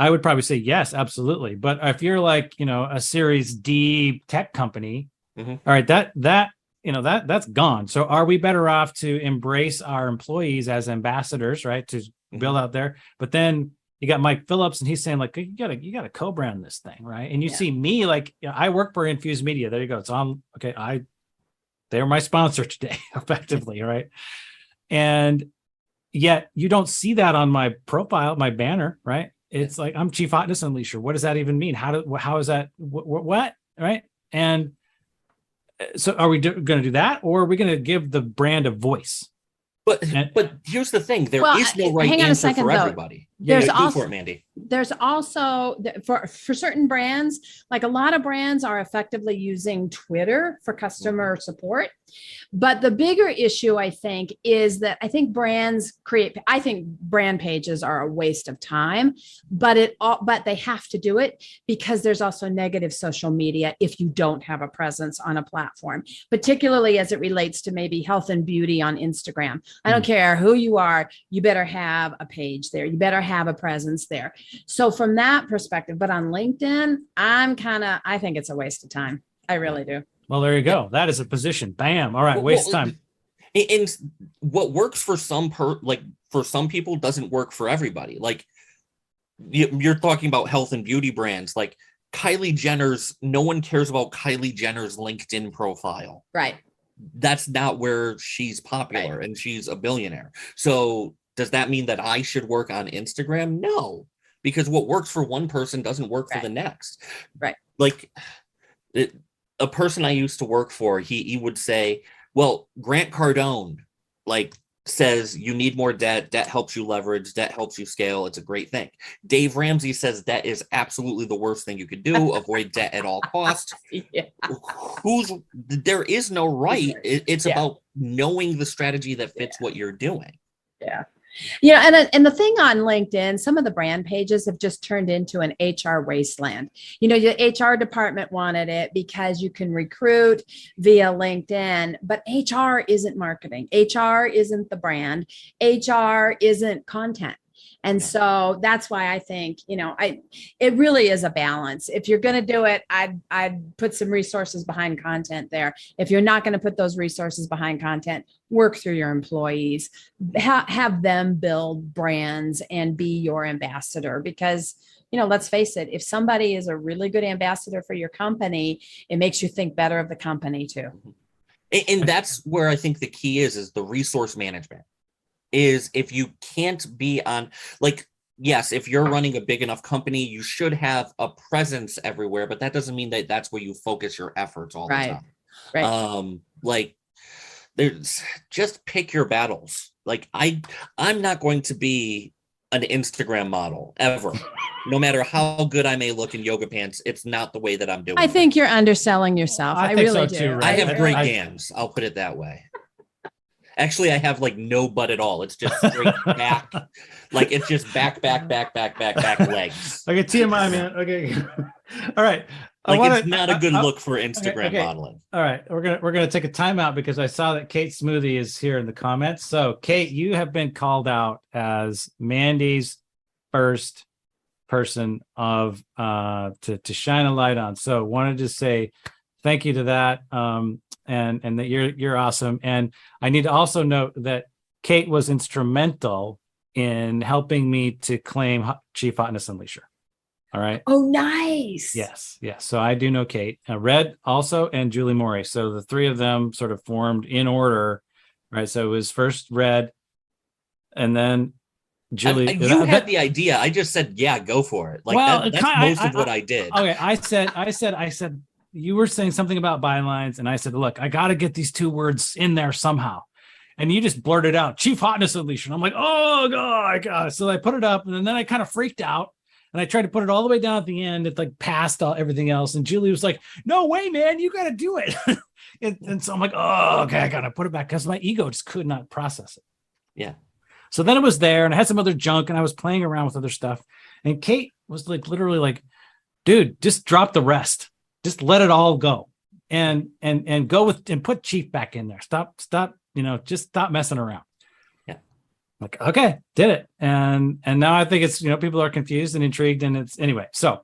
Speaker 2: I would probably say yes, absolutely. But if you're like, a Series D tech company, all right, that's gone. So are we better off to embrace our employees as ambassadors, right? To build out there, but then you got Mike Phillips and he's saying like, you gotta co-brand this thing, right? And you see me like, I work for Infused Media. There you go. So they're my sponsor today, effectively, right? And yet you don't see that on my profile, my banner, right? It's like, I'm Chief Hotness Unleasher. What does that even mean? How is that? What? Right? And so are we going to do that, or are we going to give the brand a voice?
Speaker 1: But here's the thing: there is no right answer for everybody.
Speaker 3: There's
Speaker 1: go
Speaker 3: also
Speaker 1: for it, Mandy.
Speaker 3: there's also for certain brands, like a lot of brands are effectively using Twitter for customer support. But the bigger issue, I think, is that I think brand pages are a waste of time, but they have to do it because there's also negative social media if you don't have a presence on a platform, particularly as it relates to maybe health and beauty on Instagram. I don't care who you are, you better have a page there. You better have a presence there. So from that perspective, but on LinkedIn, I think it's a waste of time. I really do.
Speaker 2: Well, there you go. That is a position. Bam. All right. Waste time.
Speaker 1: And what works for some people doesn't work for everybody. Like you're talking about health and beauty brands, like Kylie Jenner's, no one cares about Kylie Jenner's LinkedIn profile.
Speaker 3: Right.
Speaker 1: That's not where she's popular, and she's a billionaire. So does that mean that I should work on Instagram? No, because what works for one person doesn't work for the next.
Speaker 3: Right.
Speaker 1: Like a person I used to work for, he would say, well, Grant Cardone, like, says you need more debt. Debt helps you leverage. Debt helps you scale. It's a great thing. Dave Ramsey says debt is absolutely the worst thing you could do. Avoid debt at all costs. There is no right. It's about knowing the strategy that fits what you're doing.
Speaker 3: Yeah. And the thing on LinkedIn, some of the brand pages have just turned into an HR wasteland. Your HR department wanted it because you can recruit via LinkedIn, but HR isn't marketing. HR isn't the brand. HR isn't content. And so that's why I think, it really is a balance. If you're going to do it, I'd put some resources behind content there. If you're not going to put those resources behind content, work through your employees, have them build brands and be your ambassador. Because, let's face it, if somebody is a really good ambassador for your company, it makes you think better of the company too.
Speaker 1: And that's where I think the key is the resource management. Is if you can't be on, like, yes, if you're running a big enough company, you should have a presence everywhere, but that doesn't mean that that's where you focus your efforts all the time.
Speaker 3: Right.
Speaker 1: Like, there's just pick your battles. Like, I'm not going to be an Instagram model ever. No matter how good I may look in yoga pants, it's not the way that I'm doing.
Speaker 3: I think you're underselling yourself. I really do.
Speaker 2: Too, right?
Speaker 1: I have great gams. I'll put it that way. Actually, I have like no butt at all. It's just straight back. Like it's just back legs.
Speaker 2: Okay, TMI, man. Okay. All right.
Speaker 1: It's not a good look for Instagram modeling.
Speaker 2: All right. We're gonna take a timeout because I saw that Kate Smoothy is here in the comments. So Kate, you have been called out as Mandy's first person of to shine a light on. So wanted to say thank you to that. And that you're awesome. And I need to also note that Kate was instrumental in helping me to claim Chief Hotness Unleasher. All right.
Speaker 3: Oh, nice.
Speaker 2: Yes. So I do know Kate, Red also, and Julie Morey. So the three of them sort of formed in order, right? So it was first Red, and then Julie.
Speaker 1: You had the idea. I just said, yeah, go for it. Like that's most of what I did.
Speaker 2: Okay. I said. You were saying something about bylines, and I said, look, I got to get these two words in there somehow. And you just blurted out, Chief Hotness Unleasher. And I'm like, oh, God. So I put it up, and then I kind of freaked out, and I tried to put it all the way down at the end. It like passed everything else. And Julie was like, no way, man, you got to do it. and so I'm like, oh, okay, I got to put it back because my ego just could not process it.
Speaker 1: Yeah.
Speaker 2: So then it was there, and I had some other junk, and I was playing around with other stuff. And Kate was like, literally like, dude, just drop the rest. Just let it all go and go with and put Chief back in there. Stop, just stop messing around.
Speaker 1: Yeah.
Speaker 2: Like, okay, did it. And now I think it's, people are confused and intrigued, and it's anyway. So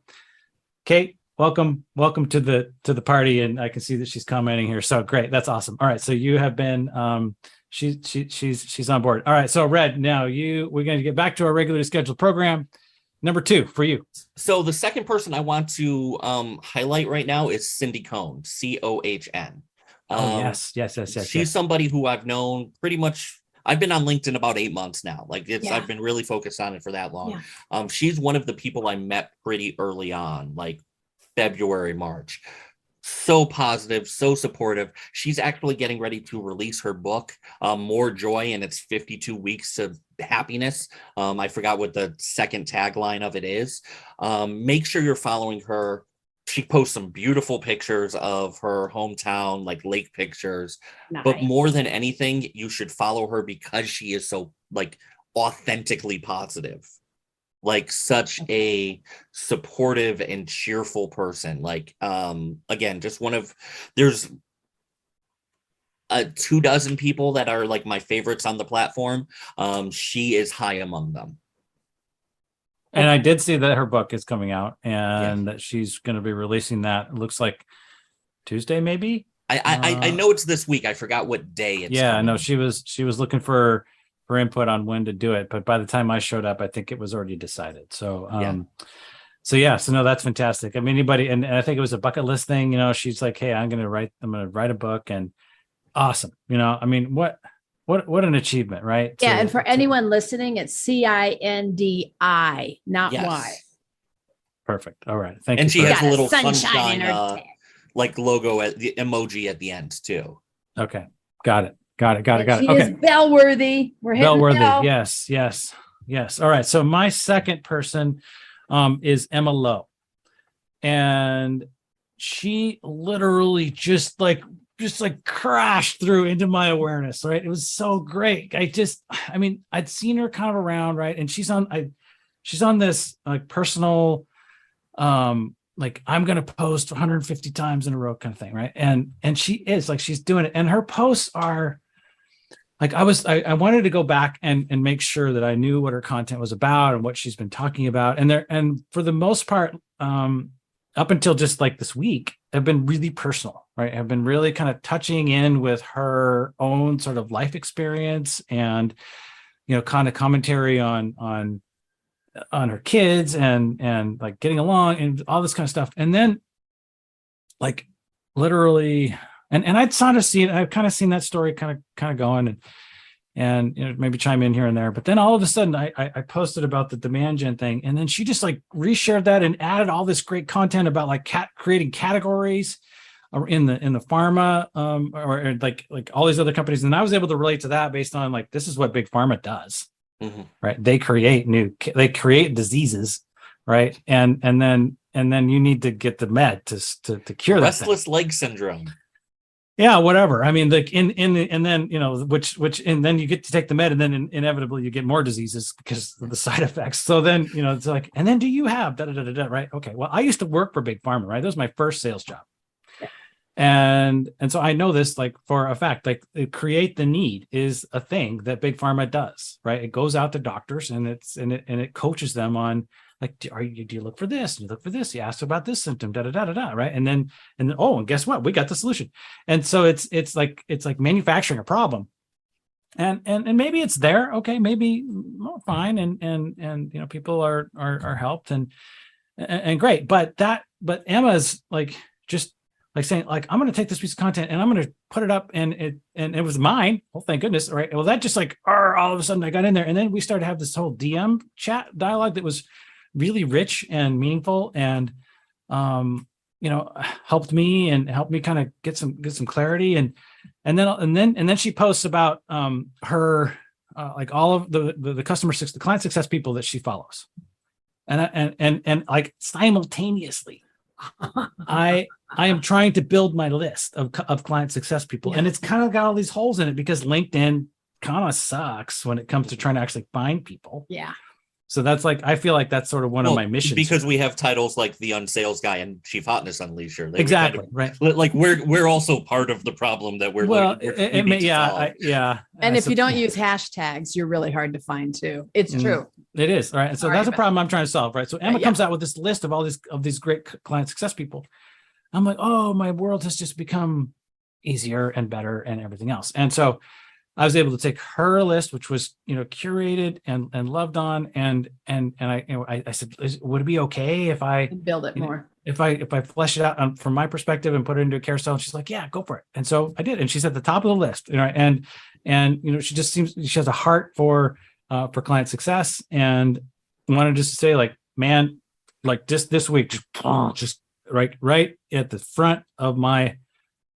Speaker 2: Kate, welcome to the party. And I can see that she's commenting here. So great. That's awesome. All right. So you have been, she's on board. All right. So Red, now we're going to get back to our regularly scheduled program. Number 2 for you.
Speaker 1: So the second person I want to highlight right now is Cindi Cohn, Cohn.
Speaker 2: Yes.
Speaker 1: She's somebody who I've known pretty much. I've been on LinkedIn about 8 months now. I've been really focused on it for that long. Yeah. She's one of the people I met pretty early on, like February, March. So positive, so supportive. She's actually getting ready to release her book, More Joy, and it's 52 Weeks of Happiness. I forgot what the second tagline of it is. Make sure you're following her. She posts some beautiful pictures of her hometown, like lake pictures. But
Speaker 3: Nice.
Speaker 1: more than anything, you should follow her because she is so like authentically positive, like such a supportive and cheerful person. Like again, just one of, there's 24 people that are like my favorites on the platform. She is high among them.
Speaker 2: And I did see that her book is coming out
Speaker 1: Yeah.
Speaker 2: and that she's going to be releasing that. It looks like Tuesday, maybe.
Speaker 1: I know it's this week. I forgot what day it's
Speaker 2: Yeah,
Speaker 1: coming.
Speaker 2: no, she was looking for input on when to do it, but by the time I showed up, I think it was already decided. So so no, that's fantastic. I mean, anybody, and I think it was a bucket list thing. You know, she's like, hey, I'm gonna write a book, and awesome. You know, I mean, what an achievement, right?
Speaker 3: Yeah, and for anyone listening, it's Cindi, not
Speaker 1: Yes.
Speaker 3: Y.
Speaker 2: Perfect. All right, thank you.
Speaker 1: And she
Speaker 2: for
Speaker 1: has
Speaker 3: Got
Speaker 1: a little
Speaker 3: sunshine in her
Speaker 1: sunshine
Speaker 3: tail.
Speaker 1: like logo at the emoji at the end too.
Speaker 2: Okay, got it.
Speaker 3: She
Speaker 2: Okay,
Speaker 3: is bell-worthy. We're hitting
Speaker 2: bellworthy.
Speaker 3: bell.
Speaker 2: Yes. All right. So my second person is Emma Lowe, and she literally just like crashed through into my awareness. Right, it was so great. I mean, I'd seen her kind of around, right, and she's on this like personal, like I'm gonna post 150 times in a row kind of thing, right? And she is like, she's doing it, and her posts are like, I wanted to go back and make sure that I knew what her content was about and what she's been talking about. And for the most part, up until just like this week, have been really personal, right? Have been really kind of touching in with her own sort of life experience and, you know, kind of commentary on her kids and like getting along and all this kind of stuff. And then like literally, and I'd kind of seen that story kind of going and you know, maybe chime in here and there. But then all of a sudden I posted about the demand gen thing. And then she just like reshared that and added all this great content about like creating categories in the pharma or like all these other companies. And I was able to relate to that based on like, this is what big pharma does. Mm-hmm. Right. They create diseases. Right. And then you need to get the med to cure that
Speaker 1: Restless leg syndrome.
Speaker 2: Yeah, whatever. I mean, like and then, you know, which and then you get to take the med, and then inevitably you get more diseases because of the side effects. So then, you know, it's like, and then do you have right? Okay. Well, I used to work for Big Pharma, right? That was my first sales job. And so I know this like for a fact, like create the need is a thing that Big Pharma does, right? It goes out to doctors and it coaches them on like, do you look for this? You look for this. You ask about this symptom, right? And then, and guess what? We got the solution. And so it's like manufacturing a problem. And maybe it's there. Okay, maybe fine. And you know, people are helped and great. But Emma's like just like saying like, I'm going to take this piece of content and I'm going to put it up and it was mine. Oh, thank goodness. Right. Well, that just like, all of a sudden I got in there and then we started to have this whole DM chat dialogue that was really rich and meaningful and, you know, helped me kind of get some clarity. And then she posts about, her, like all of the the client success people that she follows. And like simultaneously, I am trying to build my list of client success people. Yeah. And it's kind of got all these holes in it because LinkedIn kind of sucks when it comes to trying to actually find people.
Speaker 3: Yeah.
Speaker 2: So that's like, I feel like that's sort of one of my missions.
Speaker 1: Because we have titles like the unsales guy and Chief Hotness Unleasher.
Speaker 2: Exactly. Kind of, right.
Speaker 1: Like we're also part of the problem that we're
Speaker 2: yeah.
Speaker 3: And if you don't use hashtags, you're really hard to find too. It's true.
Speaker 2: It is. Right. And so that's a problem I'm trying to solve. Right. So Emma comes out with this list of all these great client success people. I'm like, oh, my world has just become easier and better and everything else. And so I was able to take her list, which was, you know, curated and loved on. And I said, would it be okay if I
Speaker 3: build it more?
Speaker 2: If I flesh it out from my perspective and put it into a carousel? And she's like, yeah, go for it. And so I did. And she's at the top of the list, you know, and, you know, she has a heart for client success and wanted just to say like, man, like just this week, just right at the front of my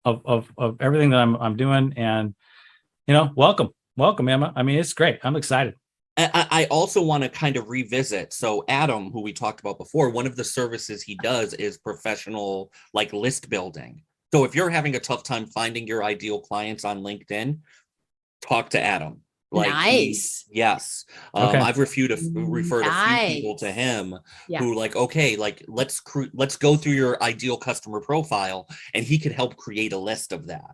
Speaker 2: of everything that I'm doing. And welcome, Emma. I mean, it's great. I'm excited.
Speaker 1: I also want to kind of revisit. So Adem, who we talked about before, one of the services he does is professional like list building. So if you're having a tough time finding your ideal clients on LinkedIn, talk to Adem. Like
Speaker 3: nice.
Speaker 1: Yes.
Speaker 2: Okay.
Speaker 1: I've referred a few people to him who like, okay, like let's go through your ideal customer profile, and he could help create a list of that.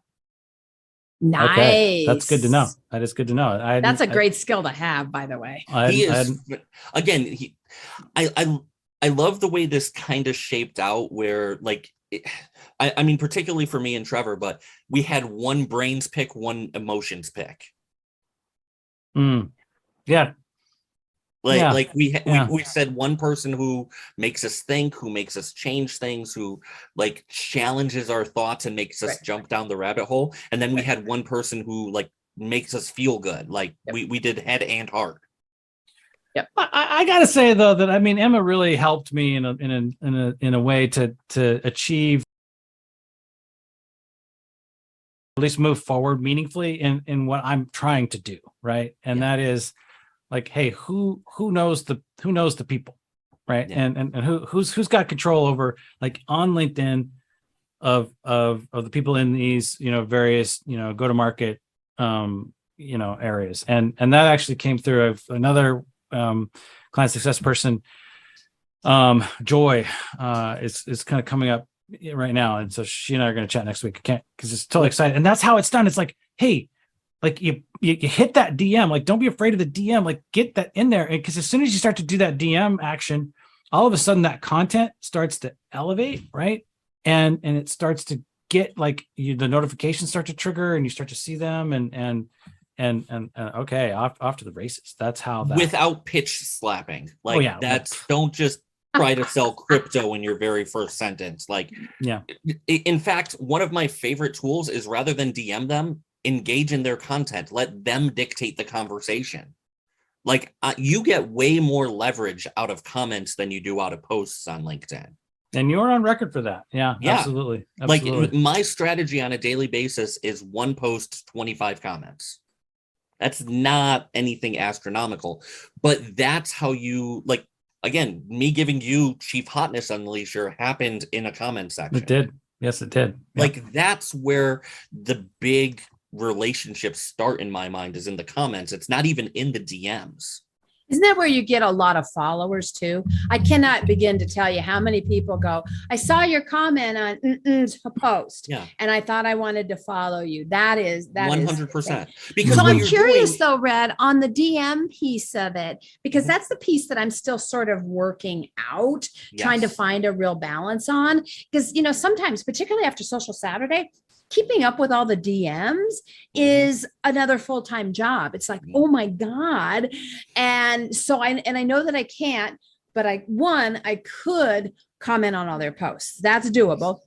Speaker 3: Nice.
Speaker 2: Okay. That's good to know. That is good to know.
Speaker 3: That's a great skill to have, by the way.
Speaker 1: I love the way this kind of shaped out where like, I mean, particularly for me and Trevor, but we had one brains pick, one emotions pick.
Speaker 2: Yeah.
Speaker 1: Like we said one person who makes us think, who makes us change things, who like challenges our thoughts and makes us jump down the rabbit hole. And then we had one person who like makes us feel good. Like we did head and heart.
Speaker 2: Yep. I gotta say though that I mean Emma really helped me in a way to achieve, at least move forward meaningfully in what I'm trying to do, right? And that is like, hey, who knows the people, right? And who's got control over, like, on LinkedIn of the people in these various go to market areas, and that actually came through of another client success person, Joy, is kind of coming up right now, and so she and I are going to chat next week. I can't, because it's totally exciting, and that's how it's done. It's like, hey, like you hit that DM, like don't be afraid of the DM, like get that in there, because as soon as you start to do that DM action, all of a sudden that content starts to elevate, right? And it starts to get like the notifications start to trigger, and you start to see them, and okay, off to the races. That's how that,
Speaker 1: without pitch slapping, like don't just try to sell crypto in your very first sentence. Like, in fact, one of my favorite tools is, rather than DM them, engage in their content, let them dictate the conversation. Like you get way more leverage out of comments than you do out of posts on LinkedIn.
Speaker 2: And you're on record for that. Yeah, absolutely.
Speaker 1: Like my strategy on a daily basis is 1 post, 25 comments. That's not anything astronomical, but that's how you, like, again, me giving you Chief Hotness Unleasher happened in a comment section.
Speaker 2: It did. Yes, it did.
Speaker 1: Like that's where the big relationships start in my mind, is in the comments. It's not even in the DMs.
Speaker 3: Isn't that where you get a lot of followers too? I cannot begin to tell you how many people go, I saw your comment on post, and I thought I wanted to follow you. That is
Speaker 1: 100%. Because
Speaker 3: so I'm curious though, Red, on the DM piece of it, because that's the piece that I'm still sort of working out, trying to find a real balance on. Because sometimes, particularly after Social Saturday, keeping up with all the DMs is another full-time job. It's like, oh my God. And so I know that I can't, but I could comment on all their posts. That's doable.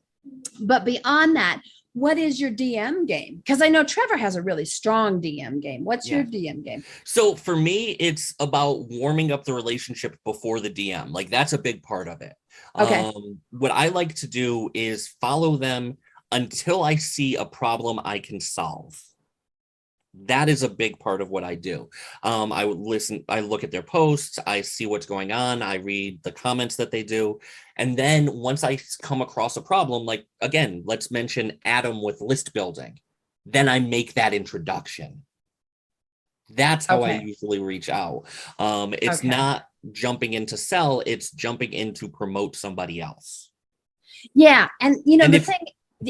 Speaker 3: But beyond that, what is your DM game? Because I know Trevor has a really strong DM game. What's your DM game?
Speaker 1: So for me, it's about warming up the relationship before the DM. Like that's a big part of it.
Speaker 3: Okay.
Speaker 1: What I like to do is follow them until I see a problem I can solve. That is a big part of what I do. I would listen, I look at their posts, I see what's going on, I read the comments that they do. And then once I come across a problem, like, again, let's mention Adem with list building, then I make that introduction. That's how I usually reach out. It's not jumping in to sell, it's jumping in to promote somebody else.
Speaker 3: Yeah. And the thing,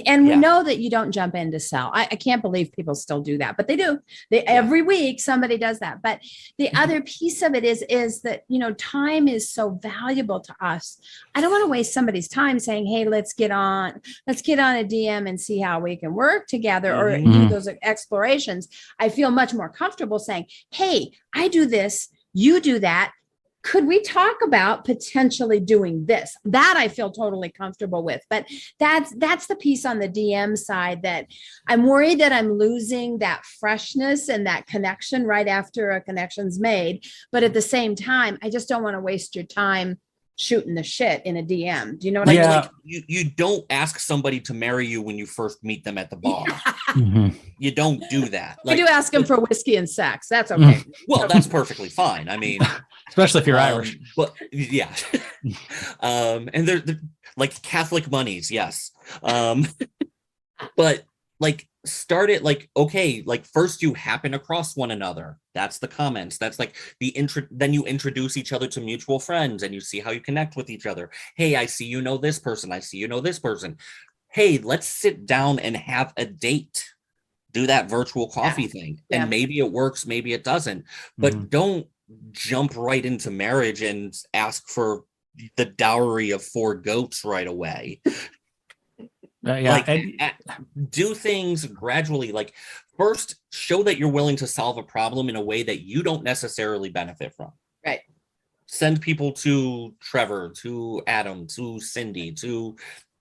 Speaker 3: and we know that you don't jump in to sell. I can't believe people still do that, but they do. Every week somebody does that. But the other piece of it is that, time is so valuable to us. I don't want to waste somebody's time saying, hey, let's get on a DM and see how we can work together or do those explorations. I feel much more comfortable saying, hey, I do this, you do that. Could we talk about potentially doing this? That I feel totally comfortable with. But that's the piece on the DM side that I'm worried that I'm losing that freshness and that connection right after a connection's made. But at the same time, I just don't want to waste your time shooting the shit in a DM. Do you know what I
Speaker 1: Like,
Speaker 3: mean?
Speaker 2: Yeah.
Speaker 1: you don't ask somebody to marry you when you first meet them at the bar.
Speaker 2: Mhm.
Speaker 1: You don't do that.
Speaker 3: I
Speaker 1: Like,
Speaker 3: do ask them for whiskey and sex. That's okay.
Speaker 1: well, that's perfectly fine. I mean,
Speaker 2: Especially if you're Irish.
Speaker 1: but yeah. And they're like Catholic monies, yes. But like start it like, okay, like first you happen across one another. That's the comments. That's like then you introduce each other to mutual friends and you see how you connect with each other. Hey, I see you know this person. I see you know this person. Hey, let's sit down and have a date. Do that virtual coffee thing.
Speaker 3: Yeah.
Speaker 1: And maybe it works, maybe it doesn't. But don't jump right into marriage and ask for the dowry of 4 goats right away.
Speaker 2: Yeah.
Speaker 1: Like, do things gradually. Like, first, show that you're willing to solve a problem in a way that you don't necessarily benefit from.
Speaker 3: Right.
Speaker 1: Send people to Trevor, to Adam, to Cindy, to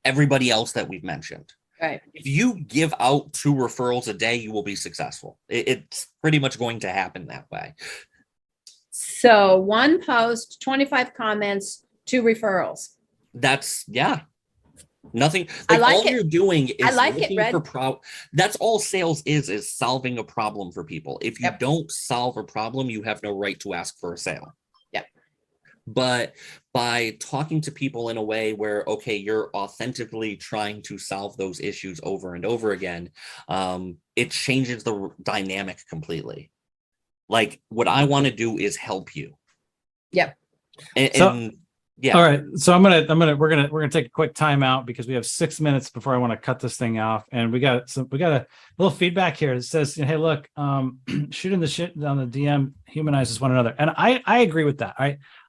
Speaker 1: everybody else that we've mentioned.
Speaker 3: Right.
Speaker 1: If you give out 2 referrals a day, you will be successful. It's pretty much going to happen that way.
Speaker 3: So 1 post, 25 comments, 2 referrals.
Speaker 1: That's, yeah. Nothing.
Speaker 3: I
Speaker 1: Like,
Speaker 3: like
Speaker 1: all
Speaker 3: it.
Speaker 1: you're doing is
Speaker 3: I like it,
Speaker 1: looking
Speaker 3: Red.
Speaker 1: for that's all sales is solving a problem for people. If you
Speaker 3: Yep.
Speaker 1: don't solve a problem, you have no right to ask for a sale.
Speaker 3: Yep.
Speaker 1: But by talking to people in a way where, okay, you're authentically trying to solve those issues over and over again, it changes the dynamic completely. Like, what I want to do is help you.
Speaker 3: Yep.
Speaker 1: And yeah.
Speaker 2: All right. So we're gonna take a quick time out because we have 6 minutes before I want to cut this thing off. And we got a little feedback here that says, hey, look, shooting the shit down the DM humanizes one another. And I agree with that.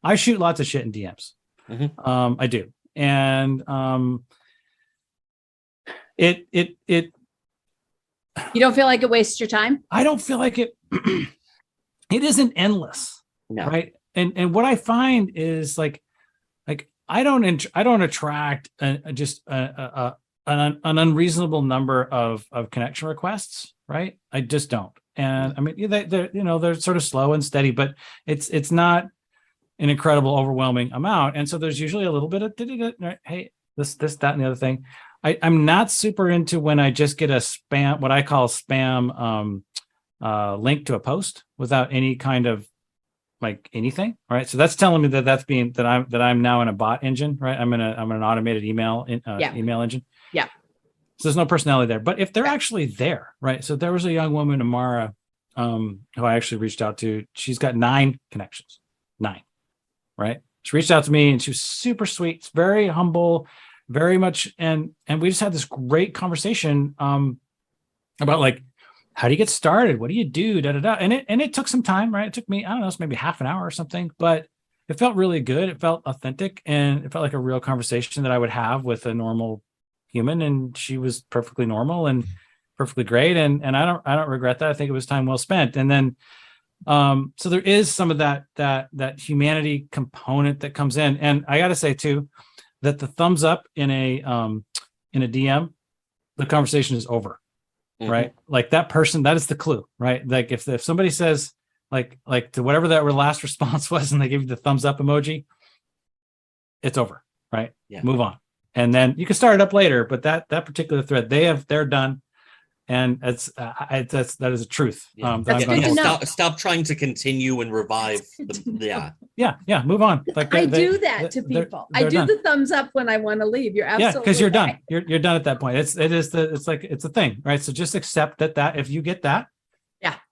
Speaker 2: I shoot lots of shit in DMs. I do. And it
Speaker 3: You don't feel like it wastes your time?
Speaker 2: I don't feel like it it isn't endless.
Speaker 1: No.
Speaker 2: Right. And what I find is like I don't attract just an unreasonable number of connection requests, right? I just don't. And I mean, they're sort of slow and steady, but it's not an incredible, overwhelming amount. And so there's usually a little bit of hey, this, that, and the other thing. I'm not super into when I just get a spam, what I call spam link to a post without any kind of like anything, right? So that's telling me that I'm now in a bot engine, right? I'm in an automated email email engine.
Speaker 3: Yeah.
Speaker 2: So there's no personality there. But if they're actually there, right? So there was a young woman, Amara, who I actually reached out to. She's got 9 connections, 9, right? She reached out to me and she was super sweet, very humble, very much, and we just had this great conversation about like, how do you get started? What do you do? Da, da, da. And it took some time, right? It took me, I don't know, it's maybe half an hour or something, but it felt really good. It felt authentic and it felt like a real conversation that I would have with a normal human. And she was perfectly normal and perfectly great. And I don't regret that. I think it was time well spent. And then, so there is some of that humanity component that comes in. And I got to say too, that the thumbs up in a DM, the conversation is over. Right. Like that person, that is the clue, right? Like if somebody says like to whatever that last response was and they give you the thumbs up emoji, it's over. Right.
Speaker 1: Yeah.
Speaker 2: Move on. And then you can start it up later, but that particular thread, they're done. And that is a truth.
Speaker 1: Yeah.
Speaker 3: That's good to know.
Speaker 1: Stop trying to continue and revive.
Speaker 2: Yeah. Move on. Like
Speaker 3: I do that to people. I do
Speaker 2: done.
Speaker 3: the thumbs up when I want to leave. You're absolutely
Speaker 2: because you're
Speaker 3: right.
Speaker 2: done. You're done at that point. It's a thing, right? So just accept that if you get that,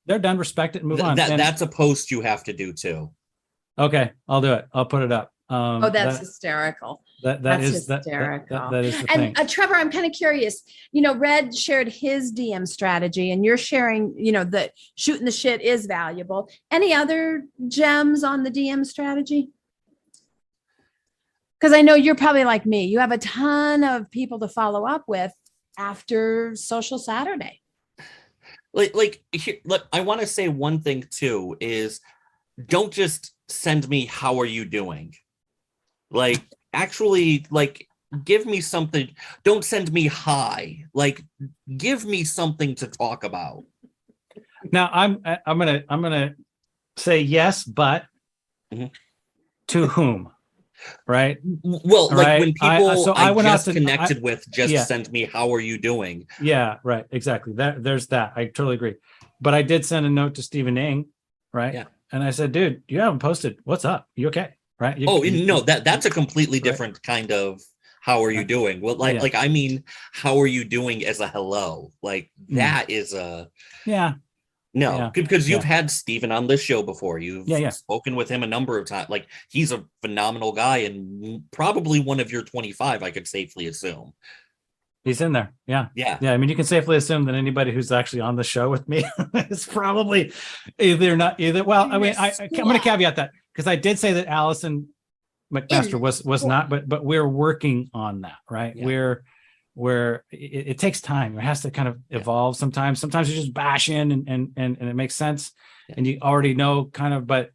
Speaker 2: they're done. Respect it and move on.
Speaker 1: That's a post you have to do too.
Speaker 2: Okay, I'll do it. I'll put it up.
Speaker 3: That's hysterical.
Speaker 2: That's
Speaker 3: hysterical.
Speaker 2: That is the
Speaker 3: and
Speaker 2: thing.
Speaker 3: Trevor, I'm kind of curious. Red shared his DM strategy, and you're sharing. That shooting the shit is valuable. Any other gems on the DM strategy? Because I know you're probably like me. You have a ton of people to follow up with after Social Saturday.
Speaker 1: Look, I want to say one thing too is don't just send me how are you doing. Like actually, like give me something. Don't send me hi. Like give me something to talk about.
Speaker 2: Now I'm gonna say yes, but to whom? right?
Speaker 1: Well, like
Speaker 2: Right.
Speaker 1: when people
Speaker 2: So I went out
Speaker 1: just
Speaker 2: to
Speaker 1: connected with just
Speaker 2: yeah.
Speaker 1: send me, how are you doing?
Speaker 2: Yeah, right. Exactly. There's that. I totally agree. But I did send a note to Stephen Ing, right?
Speaker 1: Yeah.
Speaker 2: And I said, dude, you haven't posted. What's up? You okay? Right.
Speaker 1: No, that's a completely
Speaker 2: right.
Speaker 1: different kind of how are you doing? Well,
Speaker 2: Yeah.
Speaker 1: I mean, how are you doing as a hello? Like that is a
Speaker 2: Yeah.
Speaker 1: no,
Speaker 2: Yeah.
Speaker 1: because you've
Speaker 2: Yeah.
Speaker 1: had Steven on this show before. You've
Speaker 2: Yeah.
Speaker 1: spoken with him a number of times. Like he's a phenomenal guy and probably one of your 25, I could safely assume.
Speaker 2: He's in there. Yeah.
Speaker 1: Yeah.
Speaker 2: Yeah. I mean, you can safely assume that anybody who's actually on the show with me is probably either. Well, I mean, I'm going to caveat that because I did say that Allison McMaster was not, but we're working on that, right?
Speaker 1: Yeah.
Speaker 2: It takes time. It has to kind of evolve sometimes. Sometimes you just bash in and it makes sense and you already know kind of, but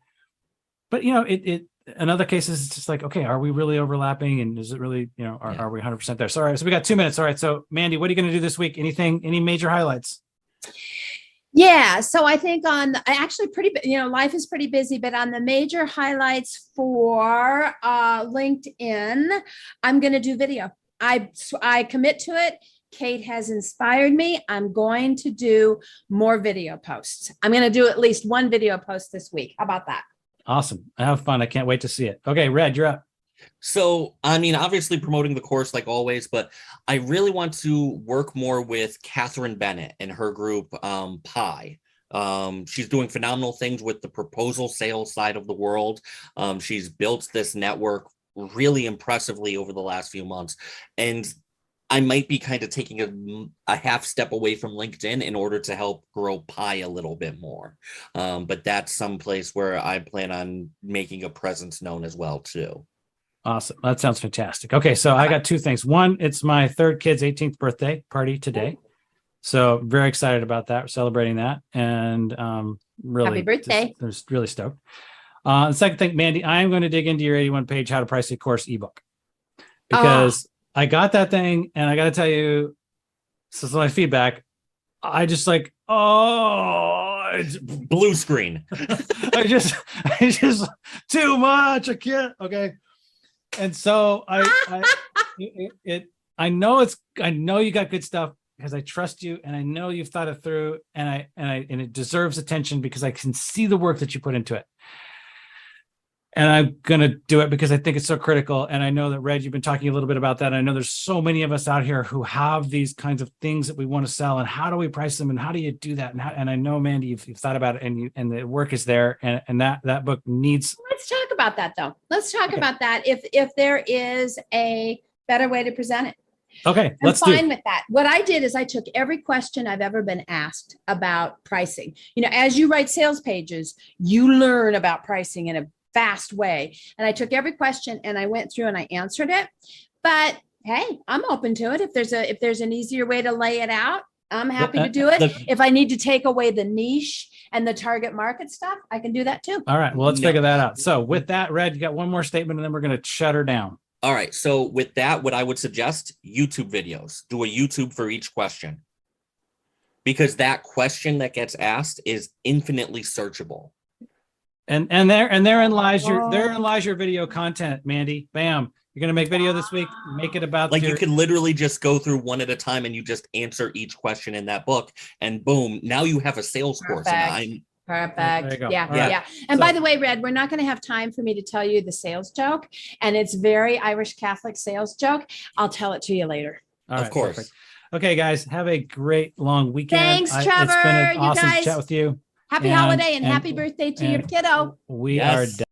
Speaker 2: you know, it in other cases, it's just like, okay, are we really overlapping? And is it really, you know, are we 100% there? So, all right, so we got 2 minutes. All right. So Mandy, what are you going to do this week? Any major highlights?
Speaker 3: Yeah, so I think life is pretty busy, but on the major highlights for LinkedIn, I'm going to do video. I commit to it. Kate has inspired me. I'm going to do more video posts. I'm going to do at least one video post this week. How about that?
Speaker 2: Awesome. Have fun. I can't wait to see it. Okay, Red, you're up.
Speaker 1: So, I mean, obviously promoting the course like always, but I really want to work more with Catherine Bennett and her group, Pi. She's doing phenomenal things with the proposal sales side of the world. She's built this network really impressively over the last few months. And I might be kind of taking a half step away from LinkedIn in order to help grow Pi a little bit more. But that's someplace where I plan on making a presence known as well, too.
Speaker 2: Awesome. That sounds fantastic. Okay, so I got two things. One, it's my third kid's 18th birthday party today. So very excited about that. We're celebrating that. And really
Speaker 3: happy birthday.
Speaker 2: Just really stoked. The second thing, Mandy, I am going to dig into your 81-page How to Price a Course ebook because I got that thing and I got to tell you, this is my feedback. I just like,
Speaker 1: it's blue screen.
Speaker 2: I just too much. I can't. Okay. And so I know you got good stuff because I trust you and I know you've thought it through and it deserves attention because I can see the work that you put into it. And I'm going to do it because I think it's so critical. And I know that, Red, you've been talking a little bit about that. I know there's so many of us out here who have these kinds of things that we want to sell. And how do we price them? And how do you do that? And I know, Mandy, you've thought about it and the work is there. And that book needs.
Speaker 3: Let's talk about that, though. Let's talk about that if there is a better way to present it.
Speaker 2: Okay,
Speaker 3: I'm fine with that. What I did is I took every question I've ever been asked about pricing. You know, as you write sales pages, you learn about pricing in a fast way. And I took every question and I went through and I answered it. But hey, I'm open to it. If there's an easier way to lay it out, I'm happy to do it. If I need to take away the niche and the target market stuff, I can do that too.
Speaker 2: All right. Well, let's figure that out. So with that, Red, you got one more statement and then we're going to shut her down.
Speaker 1: All right. So with that, what I would suggest, YouTube videos. Do a YouTube for each question. Because that question that gets asked is infinitely searchable.
Speaker 2: And therein lies your video content, Mandy. Bam. You're going to make video this week. Make it about
Speaker 1: you can literally just go through one at a time and you just answer each question in that book and boom, now you have a sales course. And
Speaker 3: Perfect. Yeah.
Speaker 2: Right.
Speaker 3: Yeah. And by the way, Red, we're not going to have time for me to tell you the sales joke. And it's very Irish Catholic sales joke. I'll tell it to you later.
Speaker 2: All right,
Speaker 1: of course.
Speaker 2: Perfect. Okay, guys, have a great long weekend.
Speaker 3: Thanks, Trevor.
Speaker 2: It's been an awesome
Speaker 3: guys,
Speaker 2: chat with you.
Speaker 3: Happy holiday and happy birthday to your kiddo.
Speaker 2: We are done.